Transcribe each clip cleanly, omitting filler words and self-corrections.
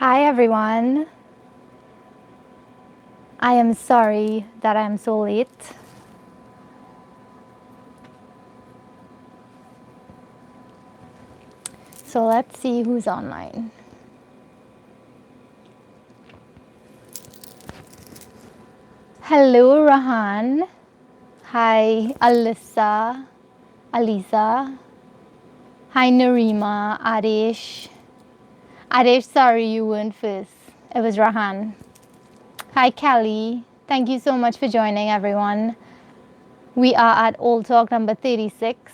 Hi everyone. I am sorry that I am so late. So let's see who's online. Hello Rahan. Hi Alyssa. Alisa. Hi Narima. Adesh. Adesh, sorry you weren't first. It was Rahan. Hi Kelly. Thank you so much for joining everyone. We are at Old Talk number 36.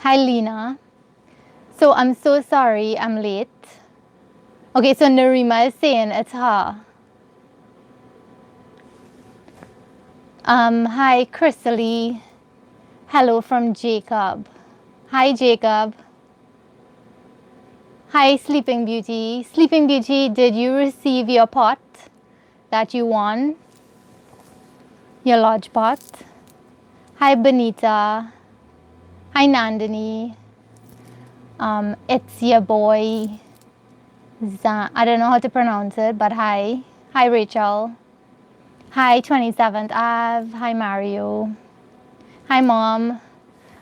Hi Lena. So I'm so sorry I'm late. Okay, so Narima is saying it's her. Hi Chrysalie. Hello from Jacob. Hi Jacob. Hi Sleeping Beauty. Sleeping Beauty, did you receive your pot that you won? Your lodge pot? Hi Benita. Hi Nandini. It's your boy I don't know how to pronounce it, but hi. Hi Rachel. Hi 27th Ave. Hi Mario. Hi Mom.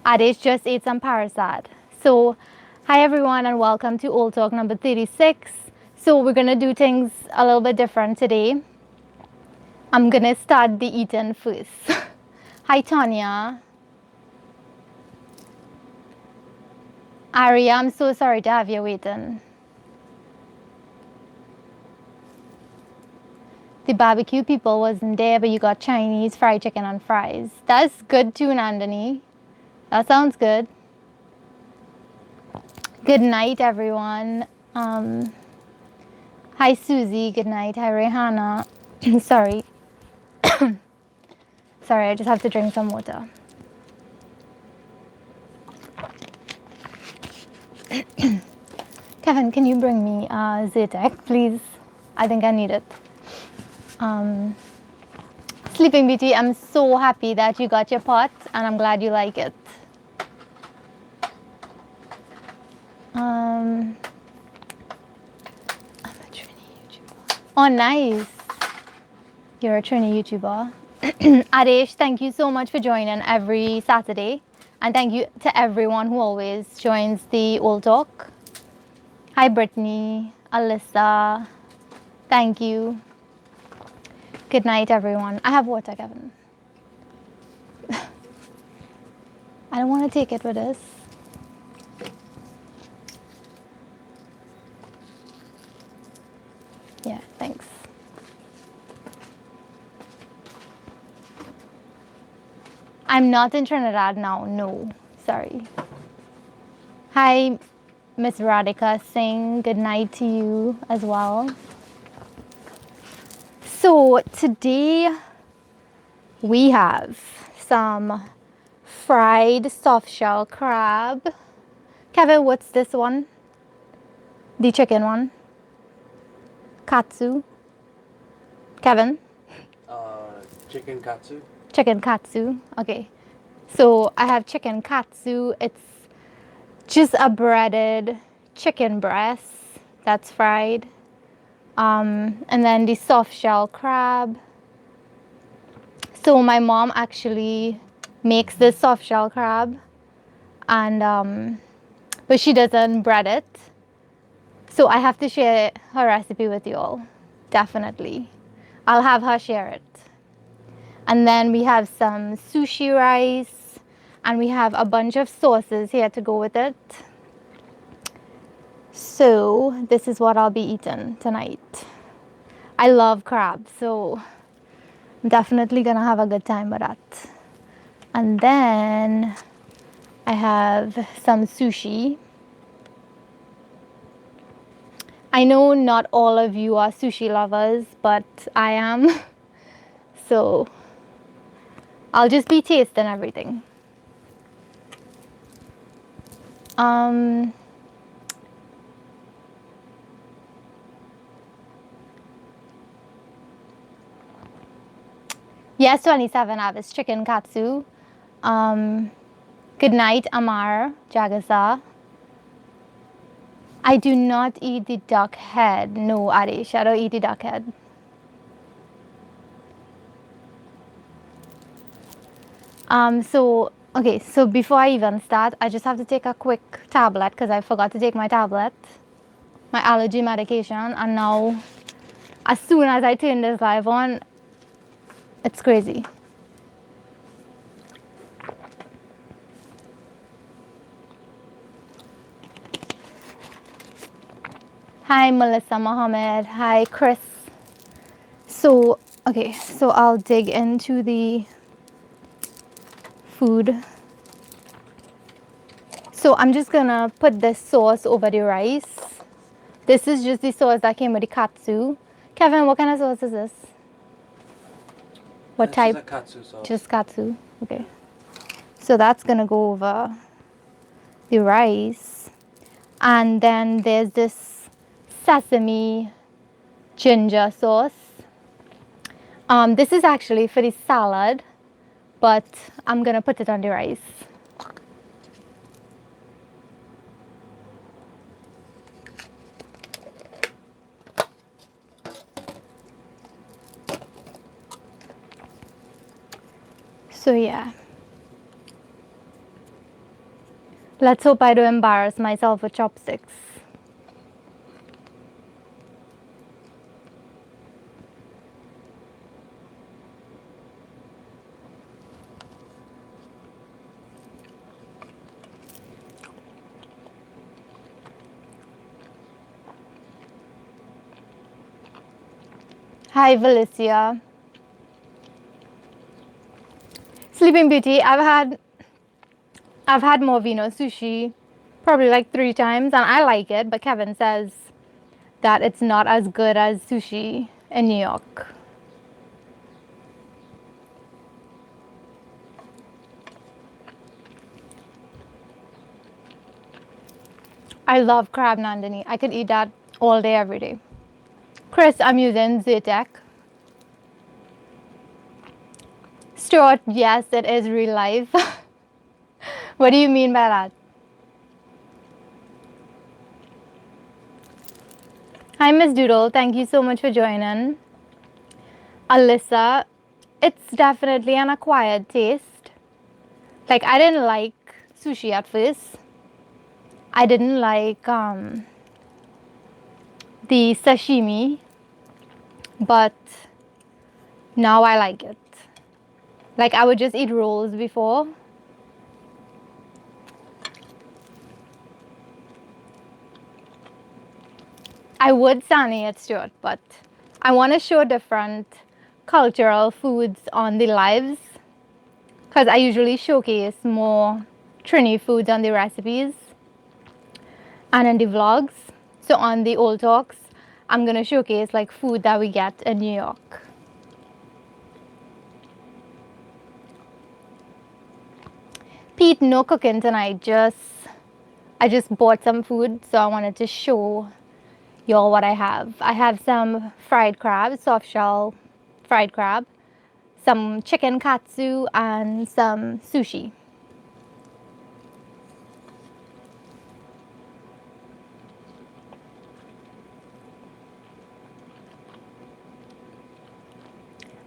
Adesh just ate some parasat. So, hi everyone and welcome to Old Talk number 36. So we're gonna do things a little bit different today. I'm gonna start the eating first. Hi Tanya. Aria, I'm so sorry to have you waiting. The barbecue people wasn't there, but you got Chinese, fried chicken, and fries. That's good too, Nandini. That sounds good. Good night, everyone. Hi, Susie. Good night. Hi, Rehana. Sorry. Sorry, I just have to drink some water. Kevin, can you bring me Zyrtec, please? I think I need it. Sleeping Beauty, I'm so happy that you got your pot and I'm glad you like it. I'm a Trini YouTuber. Oh, nice. You're a Trini YouTuber. Adesh, thank you so much for joining every Saturday. And thank you to everyone who always joins the Old Talk. Hi, Brittany, Alyssa. Thank you. Good night, everyone. I have water, Kevin. I don't want to take it with us. Yeah, thanks. I'm not in Trinidad now. No, sorry. Hi, Miss Radhika Singh. Good night to you as well. So today we have some fried soft shell crab. Kevin, what's this one? The chicken one? Katsu. Kevin? Chicken katsu. Chicken katsu. Okay. So I have chicken katsu. It's just a breaded chicken breast that's fried. And then the soft shell crab. So my mom actually makes this soft shell crab, and but she doesn't bread it. So I have to share her recipe with you all. Definitely. I'll have her share it. And then we have some sushi rice, and we have a bunch of sauces here to go with it. So this is what I'll be eating tonight. I love crab, so I'm definitely gonna have a good time with that. And then I have some sushi. I know not all of you are sushi lovers, but I am. So I'll just be tasting everything. Yes, 27 Avis chicken katsu. Good night, Amar Jagasa. I do not eat the duck head. No, Arish, I don't eat the duck head. Okay, so before I even start, I just have to take a quick tablet because I forgot to take my tablet, my allergy medication, and now as soon as I turn this live on, it's crazy. Hi, Melissa Mohammed. Hi, Chris. So, okay, so I'll dig into the food. So I'm just gonna put this sauce over the rice. This is just the sauce that came with the katsu. Kevin, what kind of sauce is this? What This type? is a katsu sauce. Just katsu. Okay. So that's gonna go over the rice. And then there's this sesame ginger sauce. This is actually for the salad, but I'm gonna put it on the rice. So yeah. Let's hope I don't embarrass myself with chopsticks. Hi, Felicia. Sleeping Beauty, I've had Movino sushi probably like 3 times and I like it, but Kevin says that it's not as good as sushi in New York. I love crab nandini. I could eat that all day, every day. Chris, I'm using Zyrtec. Stuart, yes, it is real life. What do you mean by that? Hi, Miss Doodle. Thank you so much for joining. Alyssa, it's definitely an acquired taste. Like, I didn't like sushi at first. I didn't like the sashimi, but now I like it. Like, I would just eat rolls before. I would sani it, Stuart, but I want to show different cultural foods on the lives because I usually showcase more Trini foods on the recipes and in the vlogs. So on the old talks, I'm going to showcase like food that we get in New York. Pete, no cooking tonight. I just bought some food, so I wanted to show y'all what I have. I have some fried crab, soft shell fried crab, some chicken katsu, and some sushi.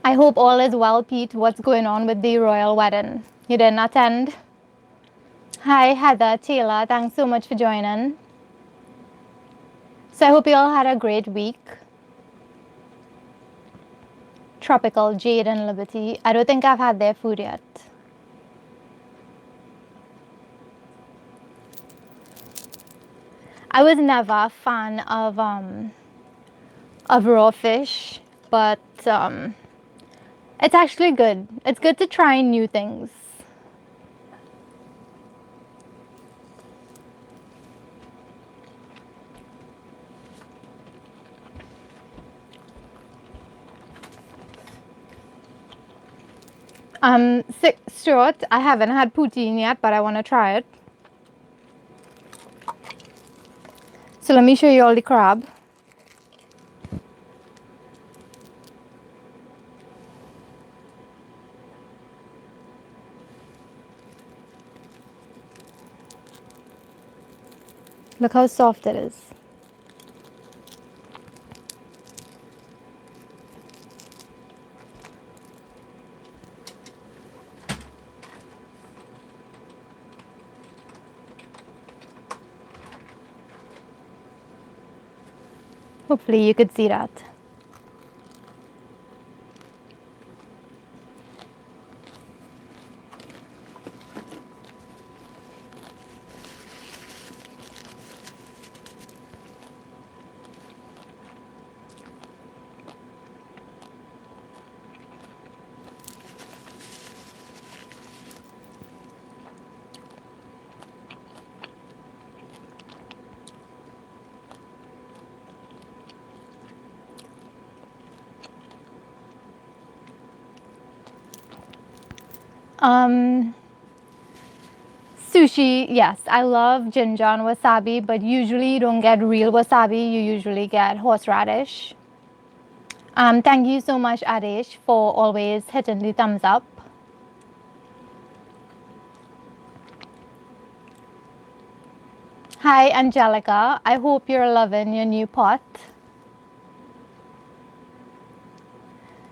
I hope all is well, Pete. What's going on with the royal wedding? You didn't attend? Hi, Heather, Taylor. Thanks so much for joining. So I hope you all had a great week. Tropical, Jade, and Liberty. I don't think I've had their food yet. I was never a fan of raw fish, but it's actually good. It's good to try new things. Stuart, I haven't had poutine yet, but I want to try it. So let me show you all the crab. Look how soft it is. Hopefully you could see that. Um, Sushi, yes, I love ginger and wasabi, but usually you don't get real wasabi, you usually get horseradish. Thank you so much, Adesh, for always hitting the thumbs up. Hi, Angelica. I hope you're loving your new pot.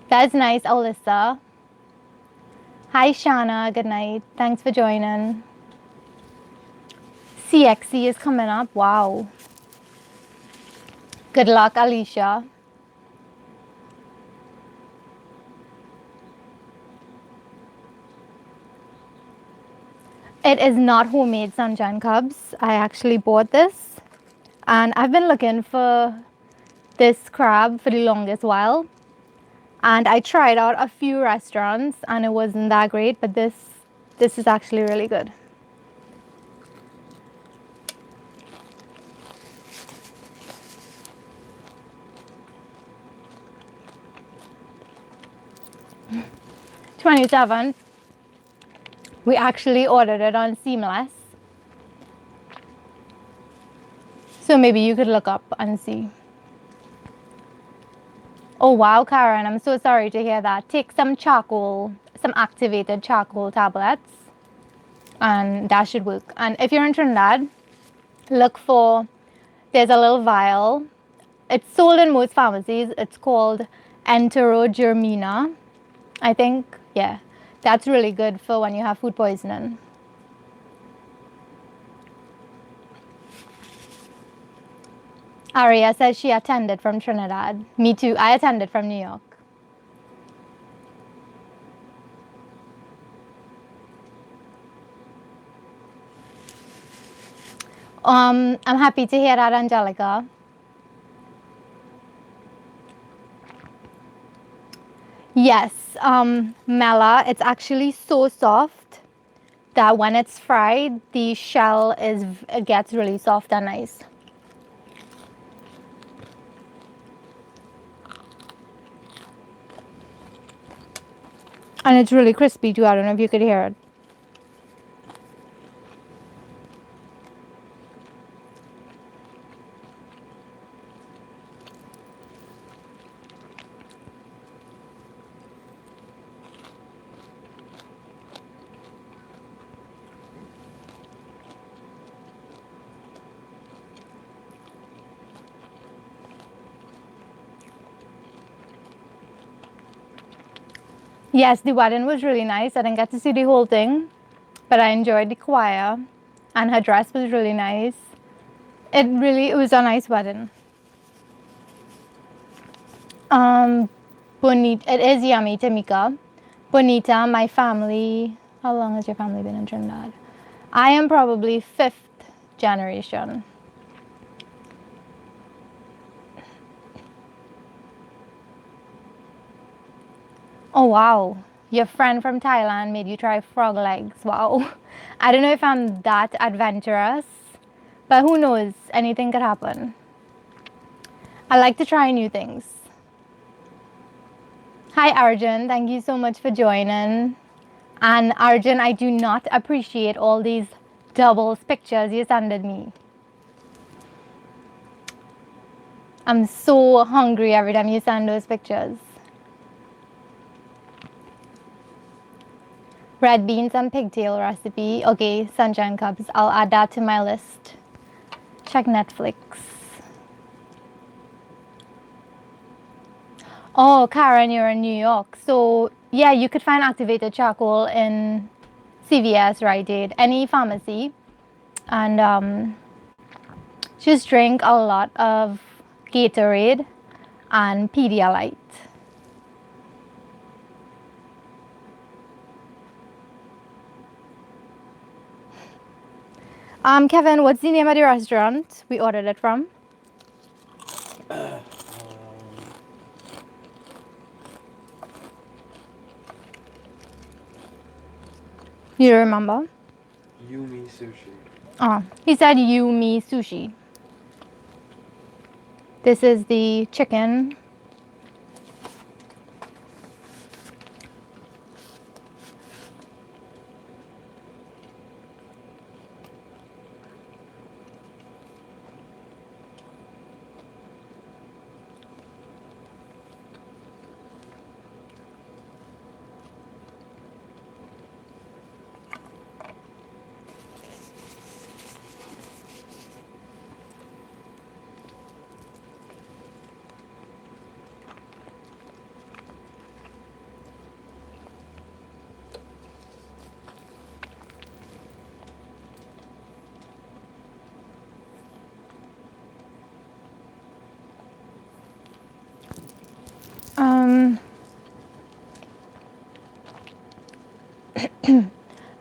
That's nice, Alyssa. Hi, Shana. Good night. Thanks for joining. CXC is coming up. Wow. Good luck, Alicia. It is not homemade sunshine cubs. I actually bought this and I've been looking for this crab for the longest while. And I tried out a few restaurants and it wasn't that great, but this is actually really good. $27. We actually ordered it on Seamless. So maybe you could look up and see. Oh wow, Karen, I'm so sorry to hear that. Take some charcoal, some activated charcoal tablets, and that should work. And if you're in Trinidad, look for, there's a little vial. It's sold in most pharmacies. It's called Enterogermina, I think. Yeah, that's really good for when you have food poisoning. Aria says she attended from Trinidad. Me too. I attended from New York. I'm happy to hear that, Angelica. Yes, Mela, it's actually so soft that when it's fried, the shell it gets really soft and nice. And it's really crispy too. I don't know if you could hear it. Yes, the wedding was really nice. I didn't get to see the whole thing, but I enjoyed the choir, and her dress was really nice. It was a nice wedding. Bonita, it is yummy, Tamika. Bonita, my family. How long has your family been in Trinidad? I am probably 5th generation. Oh wow, your friend from Thailand made you try frog legs. Wow. I don't know if I'm that adventurous, but who knows? Anything could happen. I like to try new things. Hi Arjun, thank you so much for joining. And Arjun, I do not appreciate all these doubles pictures you sended me. I'm so hungry every time you send those pictures. Red beans and pigtail recipe. Okay, sunshine cups. I'll add that to my list. Check Netflix. Oh, Karen, you're in New York. So, yeah, you could find activated charcoal in CVS, Rite Aid, any pharmacy. And just drink a lot of Gatorade and Pedialyte. Kevin, what's the name of the restaurant we ordered it from? You remember? Yumi Sushi. Oh, he said Yumi Sushi. This is the chicken.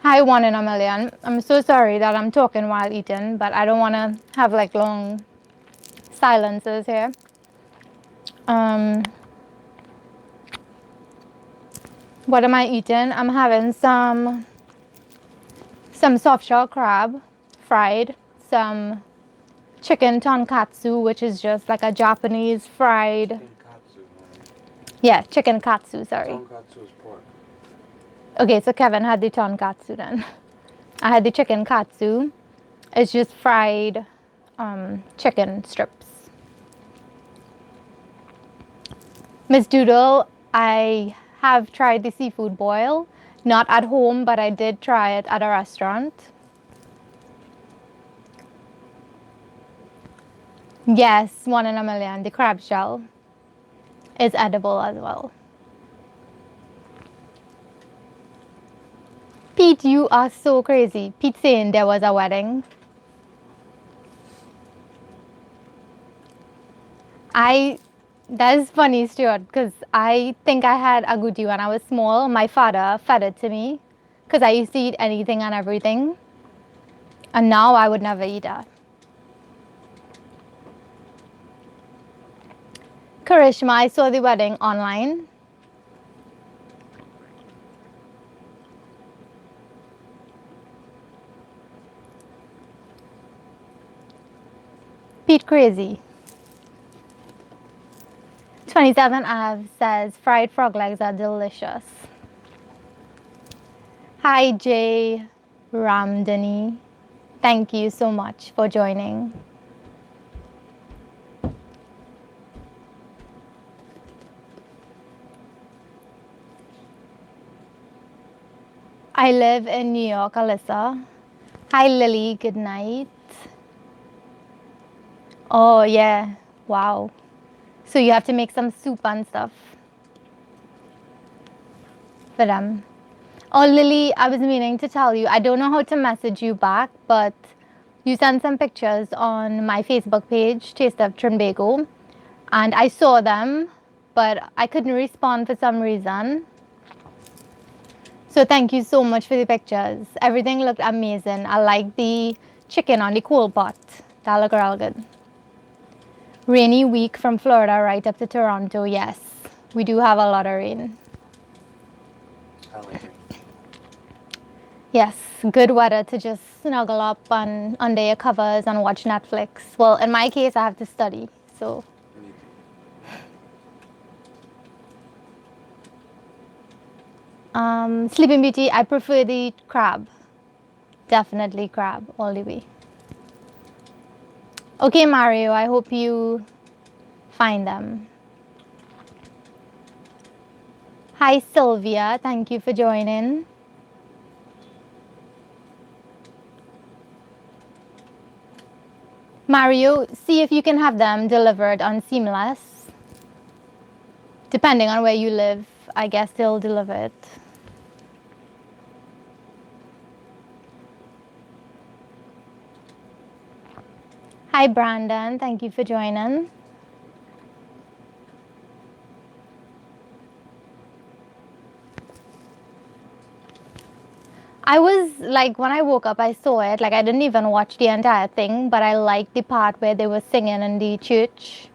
Hi, 1 in a million. I'm so sorry that I'm talking while eating, but I don't want to have like long silences here. What am I eating? I'm having some soft shell crab fried, some chicken tonkatsu, which is just like a Japanese fried. Tonkatsu, right? Yeah, chicken katsu, sorry. Tonkatsu is pork. Okay, so Kevin had the tonkatsu then. I had the chicken katsu. It's just fried chicken strips. Miss Doodle, I have tried the seafood boil. Not at home, but I did try it at a restaurant. Yes, 1 in a million. The crab shell is edible as well. Pete, you are so crazy. Pete saying there was a wedding. That is funny, Stuart, because I think I had agouti when I was small. My father fed it to me because I used to eat anything and everything. And now I would never eat that. Karishma, I saw the wedding online. Pete crazy. 27 Av says fried frog legs are delicious. Hi Jay Ramdani. Thank you so much for joining. I live in New York, Alyssa. Hi Lily, good night. Oh yeah, wow. So you have to make some soup and stuff for them. Oh Lily, I was meaning to tell you, I don't know how to message you back, but you sent some pictures on my Facebook page, Taste of Trinbago, and I saw them, but I couldn't respond for some reason. So thank you so much for the pictures. Everything looked amazing. I like the chicken on the coal pot. That looked real good. Rainy week from Florida right up to Toronto. Yes, we do have a lot of rain. I like it. Yes, good weather to just snuggle up and under your covers and watch Netflix. Well, in my case, I have to study, so. Sleeping Beauty, I prefer the crab. Definitely crab all the way. Okay, Mario, I hope you find them. Hi, Sylvia. Thank you for joining. Mario, see if you can have them delivered on Seamless. Depending on where you live, I guess they'll deliver it. Hi, Brandon. Thank you for joining. I was like, when I woke up, I saw it. Like, I didn't even watch the entire thing, but I liked the part where they were singing in the church.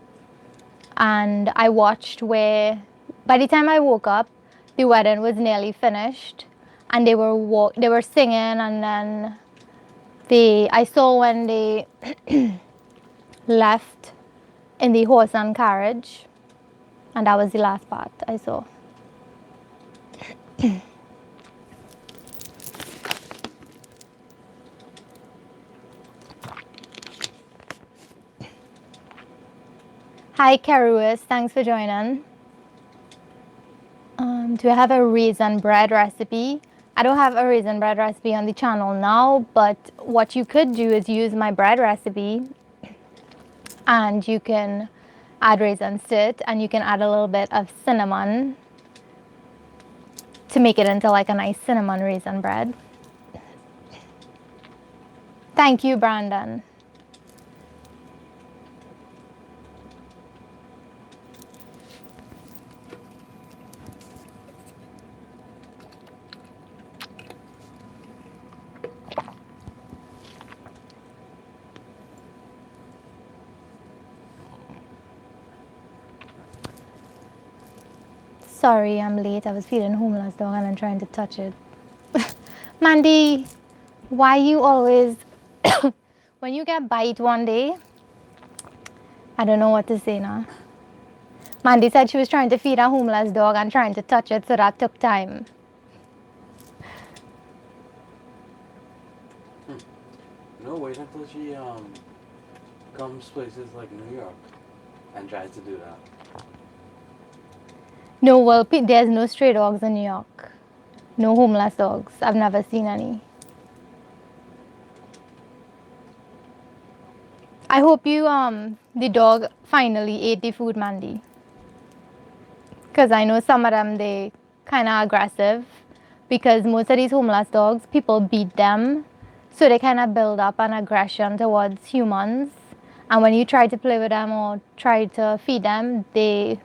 And I watched where, by the time I woke up, the wedding was nearly finished, and they were singing, and then I saw when they left in the horse and carriage, and that was the last part I saw. Hi, Karuis. Thanks for joining. Do I have a raisin bread recipe? I don't have a raisin bread recipe on the channel now, but what you could do is use my bread recipe, and you can add raisins to it, and you can add a little bit of cinnamon to make it into like a nice cinnamon raisin bread. Thank you, Brandon. Sorry, I'm late. I was feeding homeless dog and I'm trying to touch it. Mandy, why you always, when you get bite one day, I don't know what to say now. Mandy said she was trying to feed a homeless dog and trying to touch it, so that took time. No, wait until she comes places like New York and tries to do that. No, well, there's no stray dogs in New York. No homeless dogs. I've never seen any. I hope you, the dog finally ate the food, Mandy. Because I know some of them, they kind of aggressive. Because most of these homeless dogs, people beat them. So they kind of build up an aggression towards humans. And when you try to play with them or try to feed them, they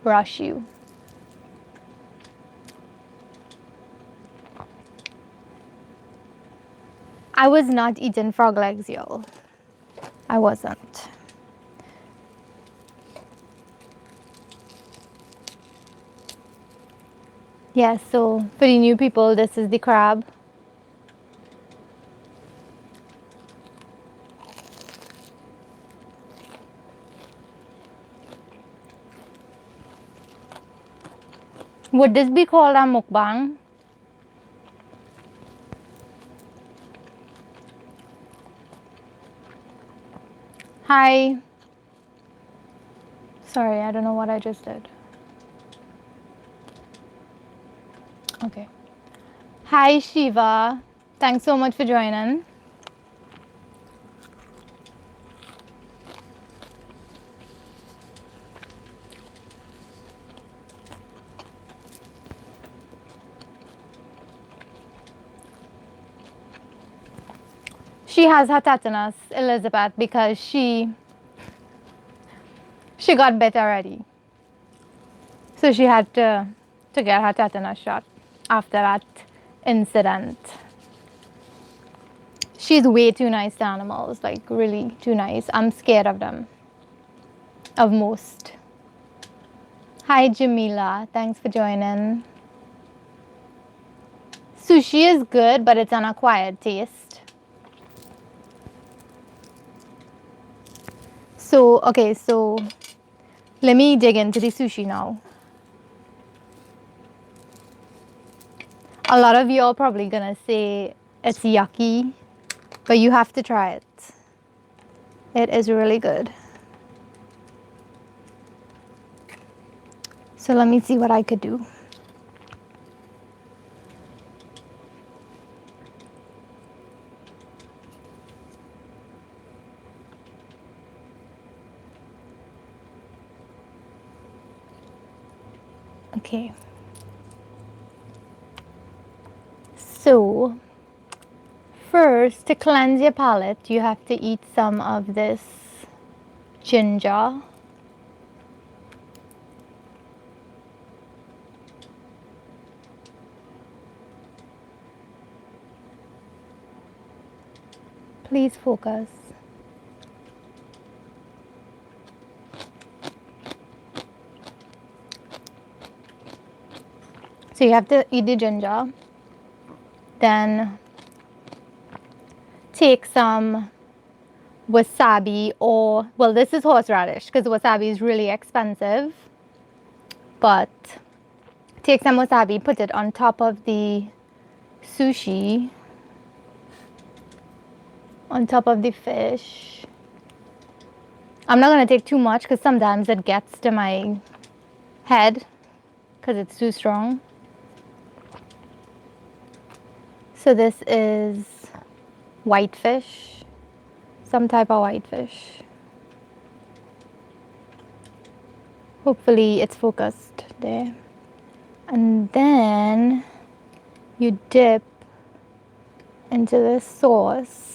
rush you. I was not eating frog legs, y'all. I wasn't. Yes, so for the new people, this is the crab. Would this be called a mukbang? Hi. Sorry, I don't know what I just did. Okay. Hi, Shiva. Thanks so much for joining. She has her tetanus, Elizabeth, because she got bit already. So she had to get her tetanus shot after that incident. She's way too nice to animals, like really too nice. I'm scared of them, of most. Hi, Jamila. Thanks for joining. Sushi is good, but it's an acquired taste. So, okay, so let me dig into the sushi now. A lot of you are probably gonna say it's yucky, but you have to try it. It is really good. So let me see what I could do. Okay. So, first, to cleanse your palate, you have to eat some of this ginger. Please focus. So you have to eat the ginger, then take some wasabi, or, well, this is horseradish because wasabi is really expensive, but take some wasabi, put it on top of the sushi, on top of the fish. I'm not going to take too much because sometimes it gets to my head because it's too strong. So this is whitefish, some type of whitefish. Hopefully it's focused there. And then you dip into this sauce.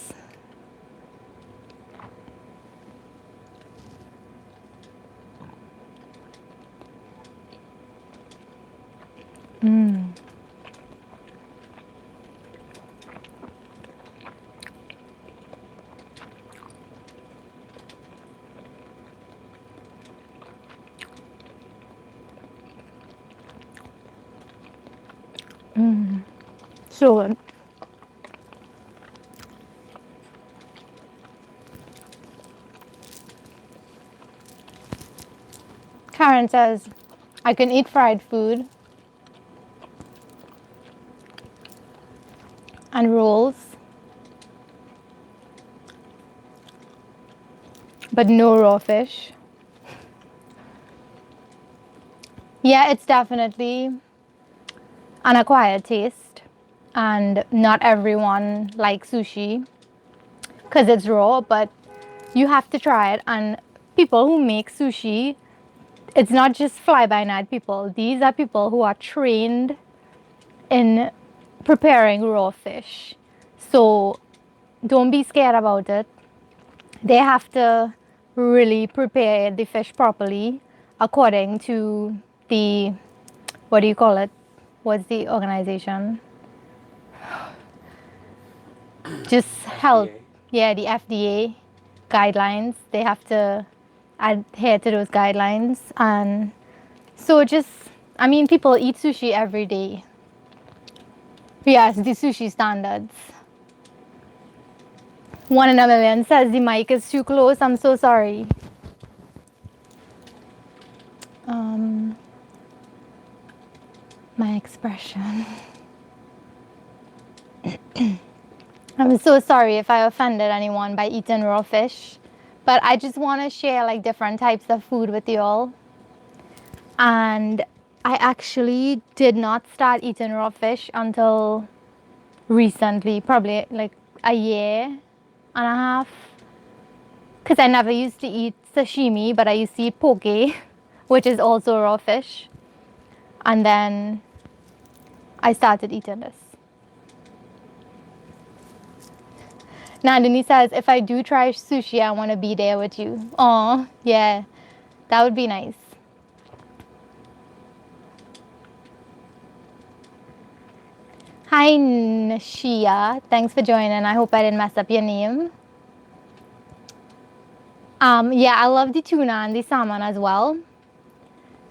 So good. Karen says, I can eat fried food and rolls, but no raw fish. Yeah, it's definitely an acquired taste, and not everyone likes sushi because it's raw, but you have to try it. And people who make sushi, it's not just fly-by-night people. These are people who are trained in preparing raw fish. So don't be scared about it. They have to really prepare the fish properly according to the, what do you call it? What's the organization? Just help. FDA. Yeah, the FDA guidelines. They have to adhere to those guidelines. And so just, I mean, people eat sushi every day. Yes, the sushi standards. 1 in a million says the mic is too close. I'm so sorry. My expression. I'm so sorry if I offended anyone by eating raw fish, but I just want to share like different types of food with you all. And I actually did not start eating raw fish until recently, probably like a year and a half. Because I never used to eat sashimi, but I used to eat poke, which is also raw fish. And then I started eating this. Nandini says, if I do try sushi, I want to be there with you. Oh, yeah, that would be nice. Hi, Nashia. Thanks for joining. I hope I didn't mess up your name. Yeah, I love the tuna and the salmon as well.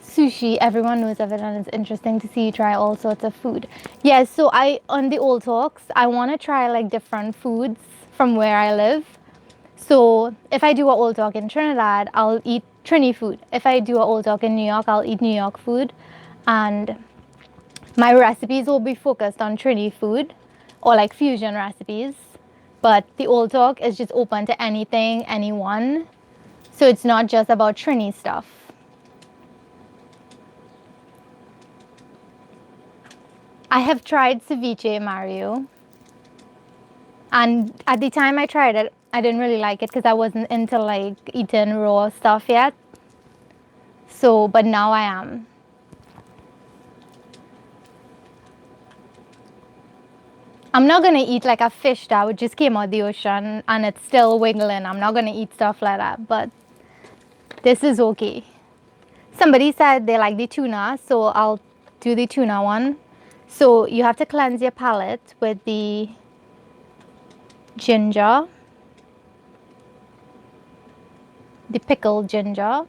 Sushi, everyone knows of it, and it's interesting to see you try all sorts of food. Yeah, so on the old talks, I want to try like different foods from where I live. So if I do a old talk in Trinidad, I'll eat Trini food. If I do a old talk in New York, I'll eat New York food. And my recipes will be focused on Trini food or like fusion recipes. But the old talk is just open to anything, anyone. So it's not just about Trini stuff. I have tried ceviche, Mario. And at the time I tried it, I didn't really like it because I wasn't into like eating raw stuff yet. So, but now I am. I'm not gonna eat like a fish that just came out the ocean and it's still wiggling. I'm not gonna eat stuff like that, but this is okay. Somebody said they like the tuna, so I'll do the tuna one. So you have to cleanse your palate with the ginger, the pickled ginger.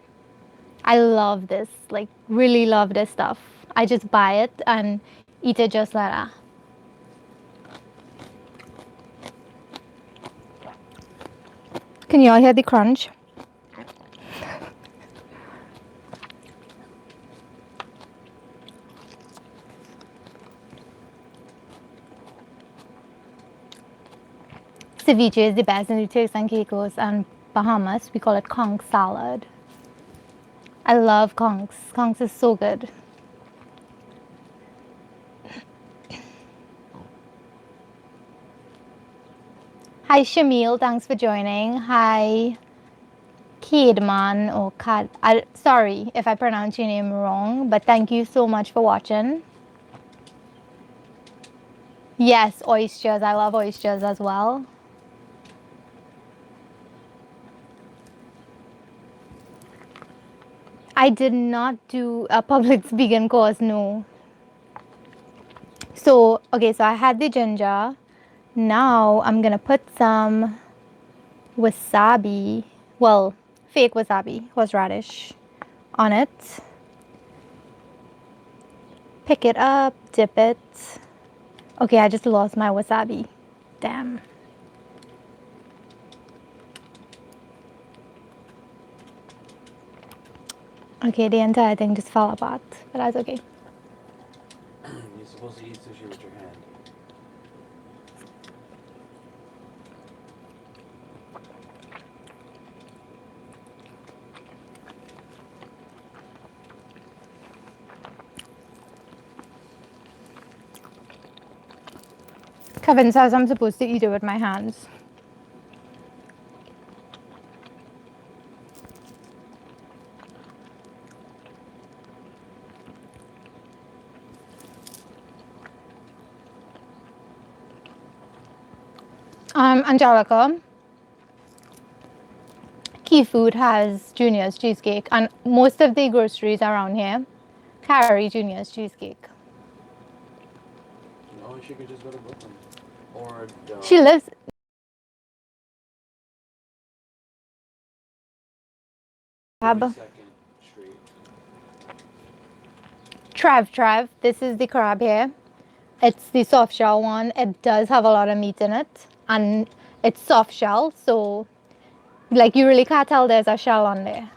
I love this, like really love this stuff. I just buy it and eat it just like that. Can you all hear the crunch? Ceviche is the best in the Turks and Caicos and Bahamas. We call it conch salad. I love conchs. Conchs is so good. Hi Shamil, thanks for joining. Hi Kidman or Kad. Sorry if I pronounce your name wrong, but thank you so much for watching. Yes, oysters. I love oysters as well. I did not do a public speaking course, no. So, okay, so I had the ginger. Now I'm gonna put some wasabi, well, fake wasabi, horseradish, on it. Pick it up, dip it. Okay, I just lost my wasabi. Damn. Okay, the entire thing just fell apart, but that's okay. You're supposed to eat sushi with your hand. Kevin says I'm supposed to eat it with my hands. Angelica, Key Food has Junior's cheesecake, and most of the groceries around here carry Junior's cheesecake. No, she could just go to Brooklyn. Or She lives. 42nd Street. Trev, this is the crab here. It's the soft shell one. It does have a lot of meat in it, and it's soft shell, so like you really can't tell there's a shell on there.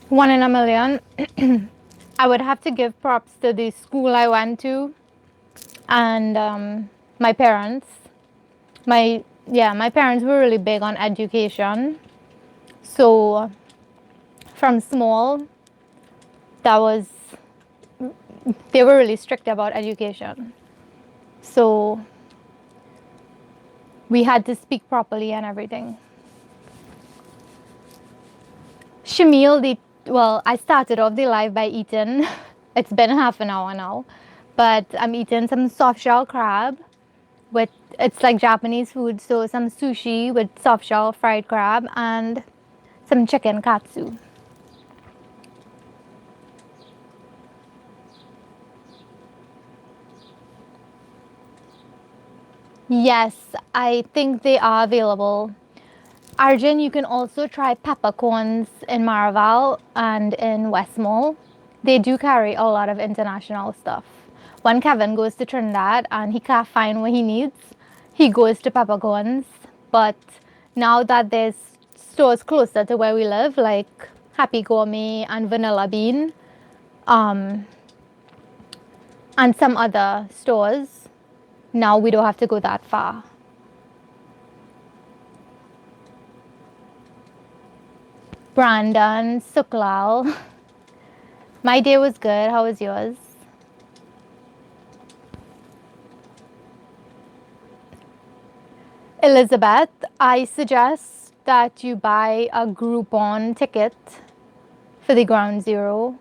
One in a million. I would have to give props to the school I went to and my parents. My parents were really big on education. So from small, that was they were really strict about education. So we had to speak properly and everything. Shamil, I started off the live by eating. It's been half an hour now, but I'm eating some soft shell crab with it's like Japanese food, so some sushi with soft shell fried crab and some chicken katsu. Yes, I think they are available. Arjun, you can also try peppercorns in Maraval and in Westmall. They do carry a lot of international stuff. When Kevin goes to Trinidad and he can't find what he needs, he goes to peppercorns. But now that there's stores closer to where we live, like Happy Gourmet and Vanilla Bean, and some other stores, now we don't have to go that far. Brandon, Suklal. My day was good. How was yours? Elizabeth, I suggest that you buy a Groupon ticket for the Ground Zero.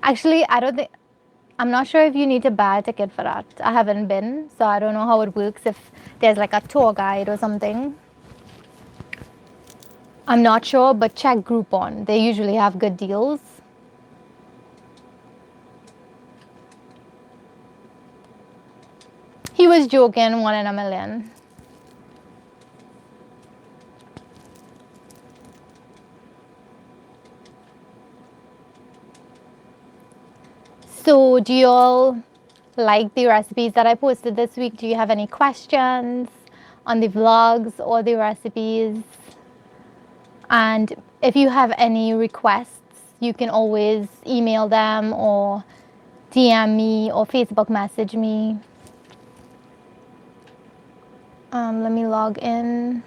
Actually, I'm not sure if you need to buy a ticket for that. I haven't been, so I don't know how it works, if there's like a tour guide or something. I'm not sure, but check Groupon. They usually have good deals. He was joking, 1 in a million. So, do you all like the recipes that I posted this week? Do you have any questions on the vlogs or the recipes? And if you have any requests, you can always email them or DM me or Facebook message me. Let me log in.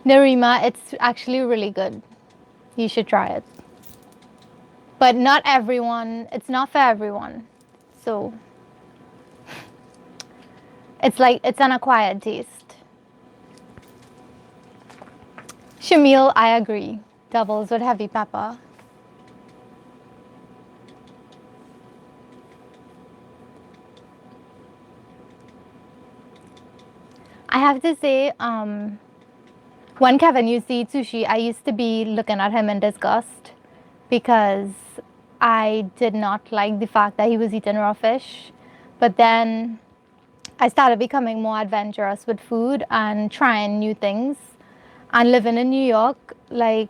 Narima, it's actually really good. You should try it. But not everyone, it's not for everyone. So it's an acquired taste. Shamil, I agree. Doubles with heavy pepper. I have to say, when Kevin used to eat sushi, I used to be looking at him in disgust because I did not like the fact that he was eating raw fish. But then I started becoming more adventurous with food and trying new things. And living in New York, like,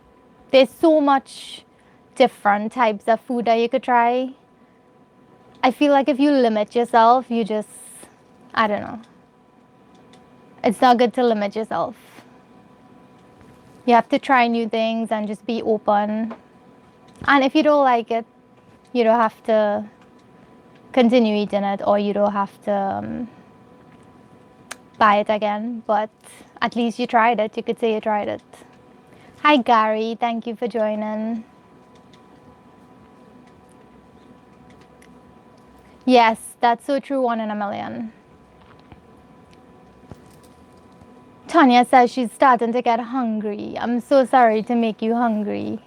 there's so much different types of food that you could try. I feel like if you limit yourself, you just, I don't know. It's not good to limit yourself. You have to try new things and just be open. And if you don't like it, you don't have to continue eating it, or you don't have to buy it again. But at least you tried it. You could say you tried it. Hi, Gary. Thank you for joining. Yes, that's so true. 1 in a million. Tanya says she's starting to get hungry. I'm so sorry to make you hungry.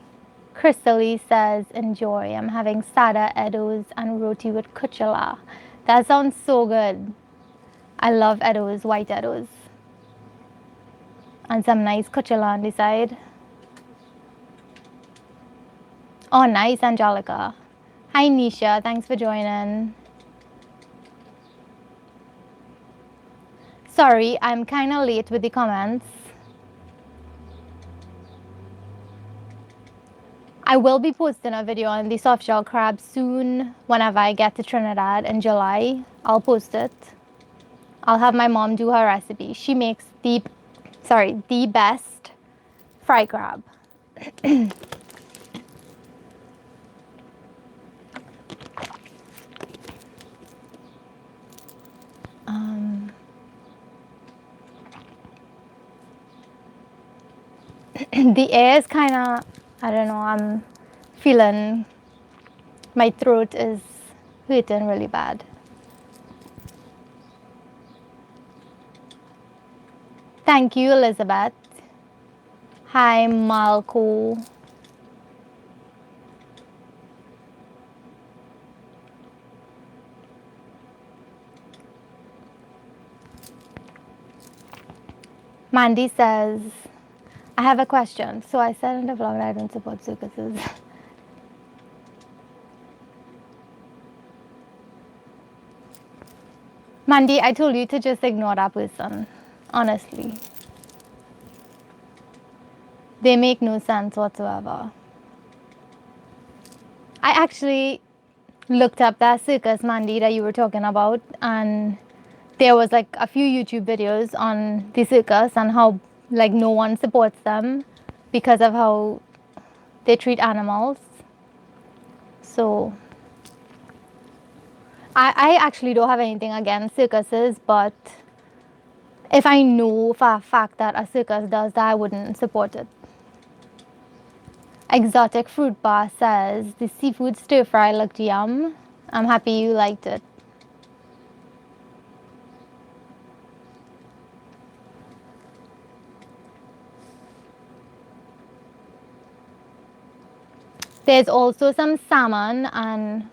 Crystal says, enjoy. I'm having sada eddos and roti with kuchela. That sounds so good. I love eddos, white eddos. And some nice kuchela on the side. Oh, nice, Angelica. Hi, Nisha. Thanks for joining. Sorry, I'm kind of late with the comments. I will be posting a video on the soft shell crab soon. Whenever I get to Trinidad in July, I'll post it. I'll have my mom do her recipe. She makes the best fry crab. The air is kind of, I don't know, I'm feeling my throat is hurting really bad. Thank you, Elizabeth. Hi, Malco. Mandy says, I have a question. So I said in the vlog that I don't support circuses. Mandy, I told you to just ignore that person. Honestly. They make no sense whatsoever. I actually looked up that circus, Mandy, that you were talking about, and there was like a few YouTube videos on the circus and how like no one supports them because of how they treat animals. So I actually don't have anything against circuses, but if I know for a fact that a circus does that, I wouldn't support it. Exotic Fruit Bar says the seafood stir fry looked yum. I'm happy you liked it. There's also some salmon and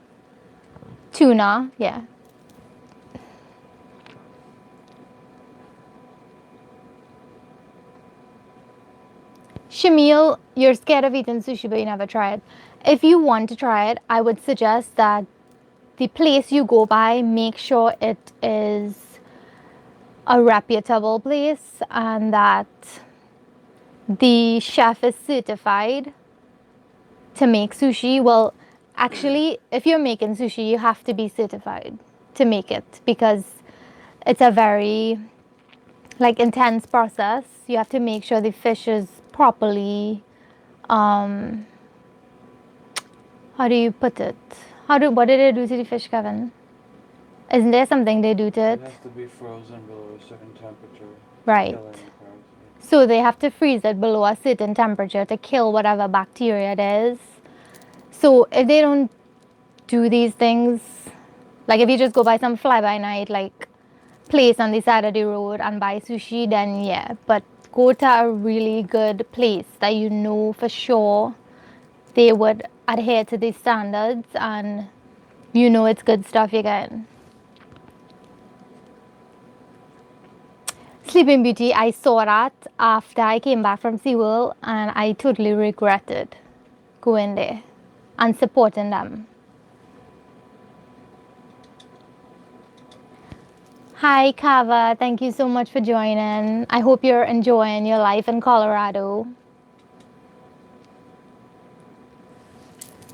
tuna. Yeah. Shamil, you're scared of eating sushi, but you never tried. If you want to try it, I would suggest that the place you go by, make sure it is a reputable place and that the chef is certified to make sushi. Well, actually, if you're making sushi, you have to be certified to make it because it's a very intense process. You have to make sure the fish is properly how do you put it? What did they do to the fish, Kevin? Isn't there something they do to it? It has to be frozen below a certain temperature. Right. To kill any parasites. So they have to freeze it below a certain temperature to kill whatever bacteria it is. So if they don't do these things, like if you just go buy some fly by night place on the side of the road and buy sushi, then yeah. But go to a really good place that you know for sure they would adhere to these standards and you know it's good stuff you're getting. Sleeping Beauty, I saw that after I came back from SeaWorld and I totally regretted going there and supporting them. Hi Kava, thank you so much for joining. I hope you're enjoying your life in Colorado.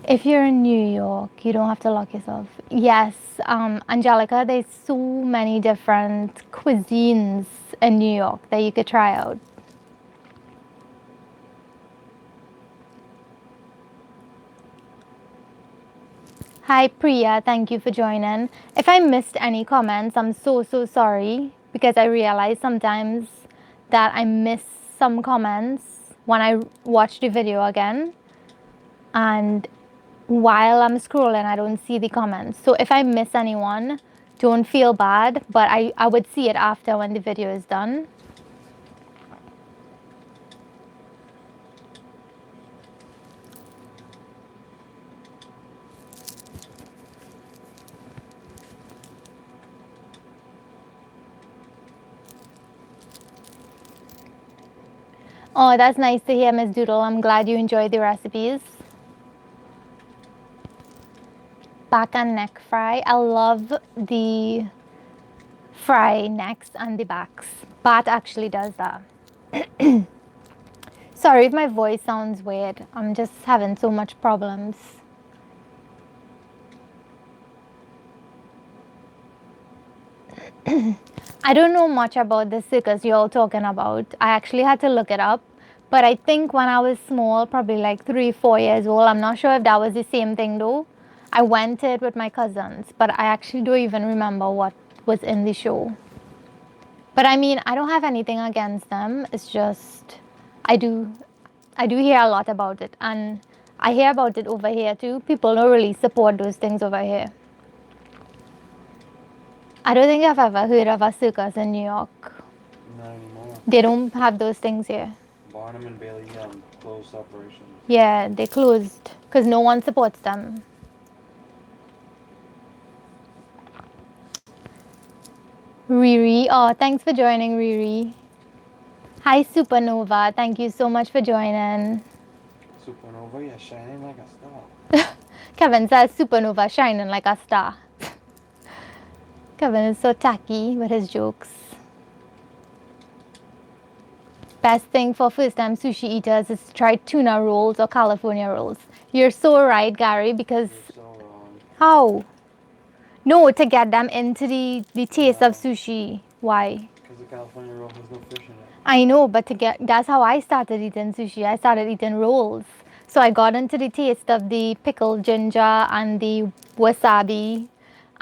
If you're in New York, you don't have to lock yourself. Yes, Angelica, there's so many different cuisines in New York that you could try out. Hi Priya, thank you for joining. If I missed any comments, I'm so sorry because I realize sometimes that I miss some comments when I watch the video again and while I'm scrolling I don't see the comments. So if I miss anyone, don't feel bad, but I would see it after when the video is done. Oh, that's nice to hear, Miss Doodle. I'm glad you enjoyed the recipes. Back and neck fry. I love the fry necks and the backs. Bat actually does that. Sorry if my voice sounds weird. I'm just having so much problems. I don't know much about the circus you're all talking about. I actually had to look it up. But I think when I was small, probably like 3-4 years old, I'm not sure if that was the same thing though. I went it with my cousins, but I actually don't even remember what was in the show. But I mean, I don't have anything against them. It's just I do hear a lot about it, and I hear about it over here too. People don't really support those things over here. I don't think I've ever heard of a circus in New York. Not anymore. They don't have those things here. Barnum and Bailey closed operations. Yeah, they closed because no one supports them. Riri, oh, thanks for joining, Riri. Hi, Supernova. Thank you so much for joining. Supernova, yeah, shining like a star. Kevin says Supernova shining like a star. Kevin is so tacky with his jokes. Best thing for first-time sushi eaters is to try tuna rolls or California rolls. You're so right, Gary, because... You're so wrong. How? No, to get them into the taste of sushi. Why? Because the California roll has no fish in it. I know, but that's how I started eating sushi. I started eating rolls. So I got into the taste of the pickled ginger and the wasabi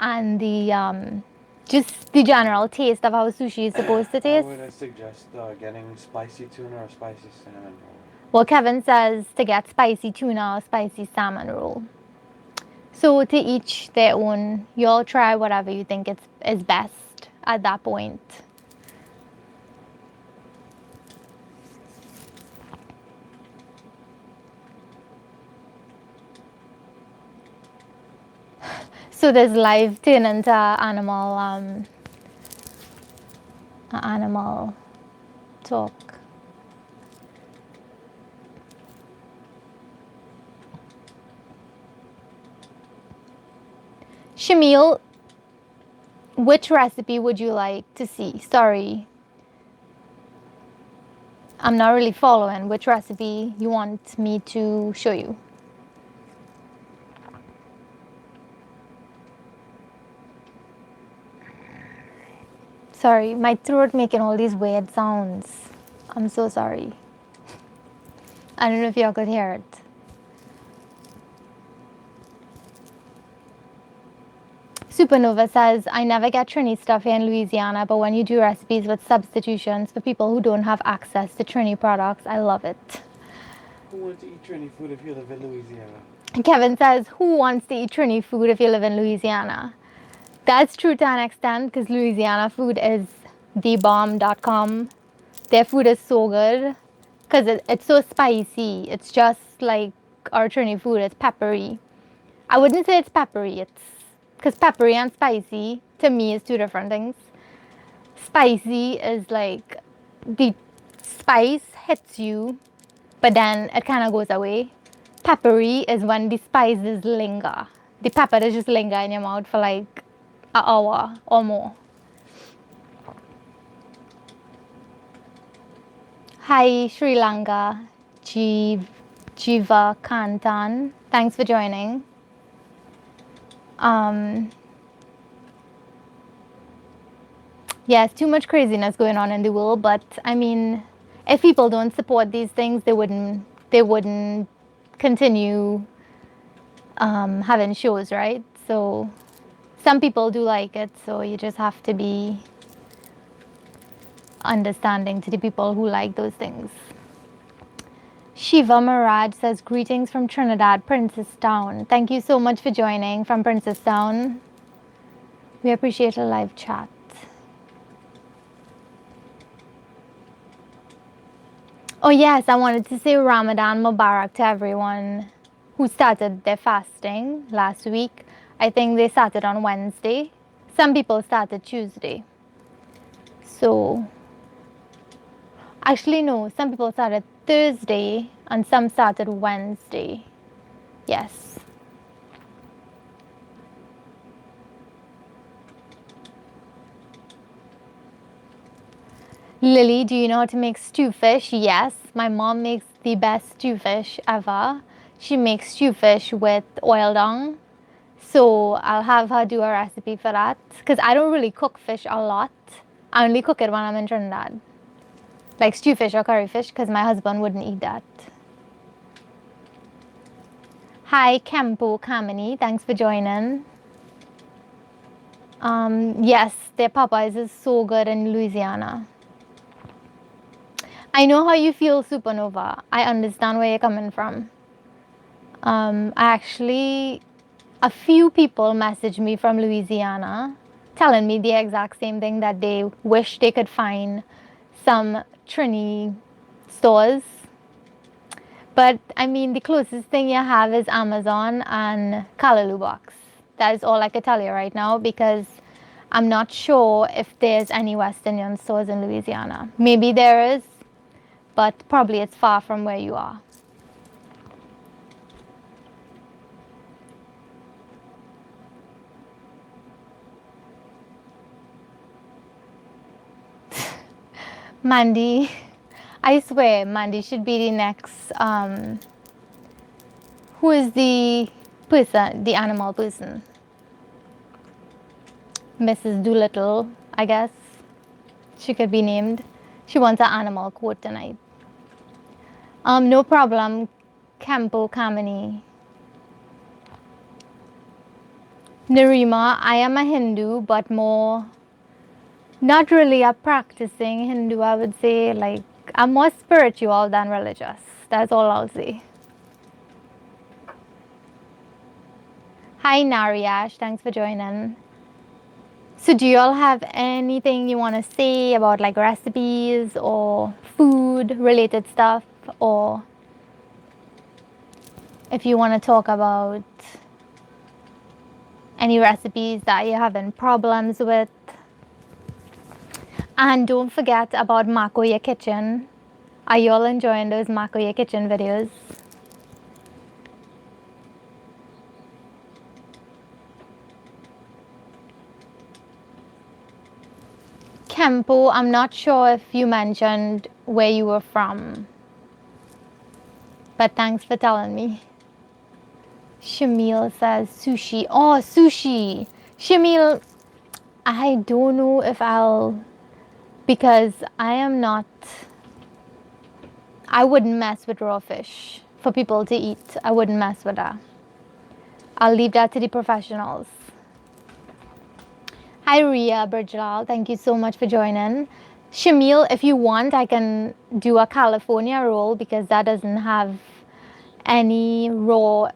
and the just the general taste of how sushi is supposed to I taste. would suggest getting spicy tuna or spicy salmon roll. Well, Kevin says to get spicy tuna or spicy salmon roll. So to each their own. You'll try whatever you think is best at that point. So there's live turn into animal talk. Shamil, which recipe would you like to see? Sorry, I'm not really following which recipe you want me to show you. Sorry, my throat making all these weird sounds. I'm so sorry. I don't know if y'all could hear it. Supernova says, I never get Trini stuff here in Louisiana, but when you do recipes with substitutions for people who don't have access to Trini products, I love it. Who wants to eat Trini food if you live in Louisiana? Kevin says, who wants to eat Trini food if you live in Louisiana? That's true to an extent because Louisiana food is thebomb.com. Their food is so good because it's so spicy. It's just like our Trini food. It's peppery. I wouldn't say it's peppery. It's because peppery and spicy to me is two different things. Spicy is like the spice hits you, but then it kind of goes away. Peppery is when the spices linger. The pepper does just linger in your mouth for like an hour or more. Hi, Sri Lanka, Jiva Kantan. Thanks for joining. Yes, too much craziness going on in the world, but I mean, if people don't support these things, they wouldn't continue having shows, right? So some people do like it, so you just have to be understanding to the people who like those things. Shiva Maraj says, greetings from Trinidad, Princesstown. Thank you so much for joining from Princesstown. We appreciate a live chat. Oh yes, I wanted to say Ramadan Mubarak to everyone who started their fasting last week. I think they started on Wednesday. Some people started Tuesday. So, actually no, some people started Thursday and some started Wednesday. Yes. Lily, do you know how to make stew fish? Yes, my mom makes the best stew fish ever. She makes stew fish with oil dung. So I'll have her do a recipe for that. Because I don't really cook fish a lot. I only cook it when I'm in Trinidad. Like stew fish or curry fish, because my husband wouldn't eat that. Hi, Kempo Kamini. Thanks for joining. Yes, their Popeyes is so good in Louisiana. I know how you feel, Supernova. I understand where you're coming from. A few people messaged me from Louisiana telling me the exact same thing, that they wish they could find some Trini stores. But I mean, the closest thing you have is Amazon and Callaloo Box. That is all I could tell you right now, because I'm not sure if there's any West Indian stores in Louisiana. Maybe there is, but probably it's far from where you are. Mandy, I swear Mandy should be the next, who is the person, the animal person? Mrs. Doolittle, I guess she could be named. She wants an animal quote tonight. No problem, Campo Kamini. Narima, I am a Hindu, but more not really a practicing Hindu, I would say. Like, I'm more spiritual than religious. That's all I'll say. Hi, Nariash. Thanks for joining. So, do you all have anything you want to say about like recipes or food related stuff? Or if you want to talk about any recipes that you're having problems with? And don't forget about Mako Your Kitchen. Are you all enjoying those Mako Your Kitchen videos? Kempo, I'm not sure if you mentioned where you were from, but thanks for telling me. Shamil says sushi. Oh, sushi. Shamil, I don't know if I'll, because I wouldn't mess with raw fish for people to eat. I wouldn't mess with that. I'll leave that to the professionals. Hi, Ria Berjalal. Thank you so much for joining. Shamil, if you want, I can do a California roll because that doesn't have any raw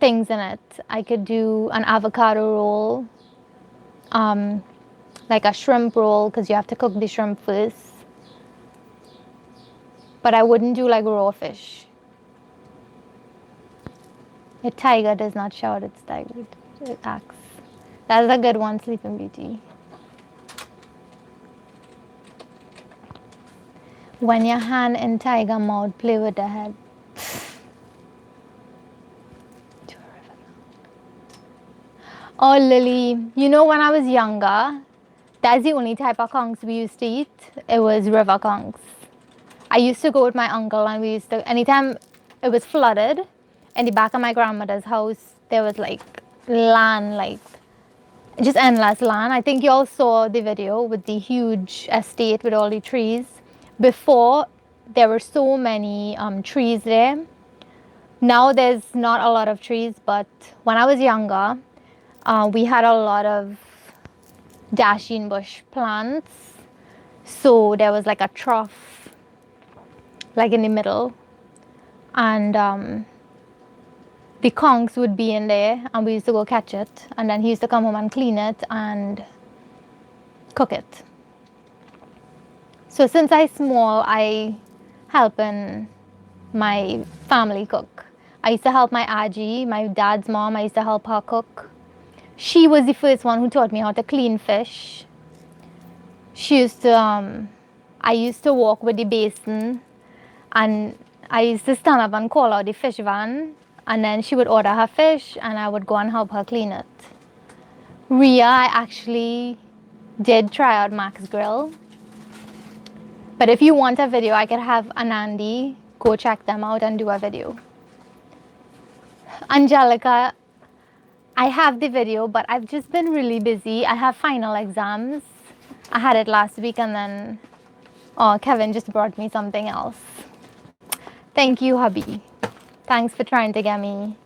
things in it. I could do an avocado roll, like a shrimp roll because you have to cook the shrimp first. But I wouldn't do like raw fish. A tiger does not shout, it's tiger. It acts. That's a good one, Sleeping Beauty. When your hand in tiger mouth, play with the head. Oh, Lily, you know when I was younger, that's the only type of conchs we used to eat. It was river conchs. I used to go with my uncle and we used to, anytime it was flooded, in the back of my grandmother's house, there was like land, like just endless land. I think you all saw the video with the huge estate with all the trees. Before, there were so many trees there. Now there's not a lot of trees, but when I was younger, we had a lot of dasheen bush plants. So there was like a trough, like in the middle, and the conchs would be in there, and we used to go catch it, and then he used to come home and clean it and cook it. So since I small, I helping my family cook. I used to help my Aji, my dad's mom. I used to help her cook. She was the first one who taught me how to clean fish. She used to, I used to walk with the basin, and I used to stand up and call out the fish van, and then she would order her fish, and I would go and help her clean it. Ria, I actually did try out Mac's Grill. But if you want a video, I could have Anandi go check them out and do a video. Angelica, I have the video, but I've just been really busy. I have final exams. I had it last week, and then, oh, Kevin just brought me something else. Thank you, hubby. Thanks for trying to get me.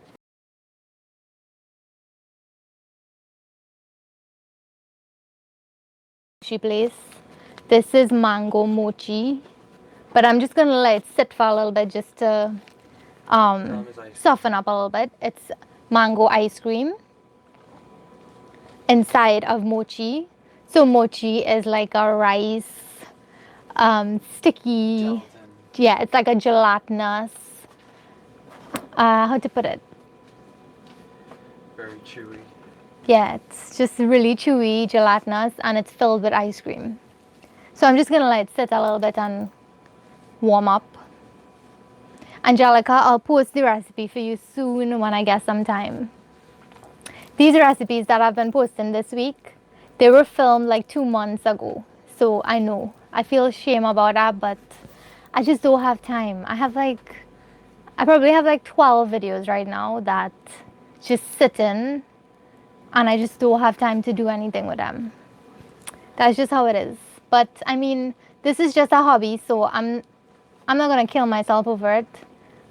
Place. This is mango mochi, but I'm just gonna let it sit for a little bit just to soften up a little bit. It's mango ice cream inside of mochi. So mochi is like a rice, sticky, Gelatin. yeah, it's like a gelatinous, how to put it? Very chewy. Yeah, it's just really chewy, gelatinous, and it's filled with ice cream. So I'm just gonna let it sit a little bit and warm up. Angelica, I'll post the recipe for you soon when I get some time. These recipes that I've been posting this week, they were filmed like 2 months ago. So I know, I feel shame about that, but I just don't have time. I probably have like 12 videos right now that just sitting, and I just don't have time to do anything with them. That's just how it is. But I mean, this is just a hobby, so I'm not gonna kill myself over it.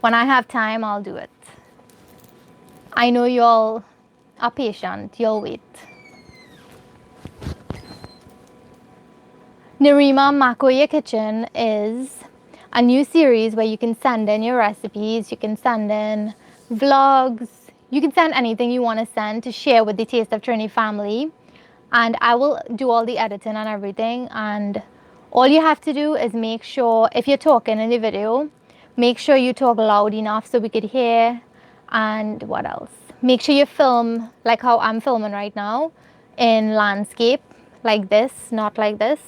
When I have time, I'll do it. I know you all are patient, you'll wait. Narima Makoye Kitchen is a new series where you can send in your recipes, you can send in vlogs, you can send anything you want to send to share with the Taste of Trini family. And I will do all the editing and everything. And all you have to do is make sure, if you're talking in the video, make sure you talk loud enough so we could hear. And what else? Make sure you film like how I'm filming right now, in landscape like this, not like this.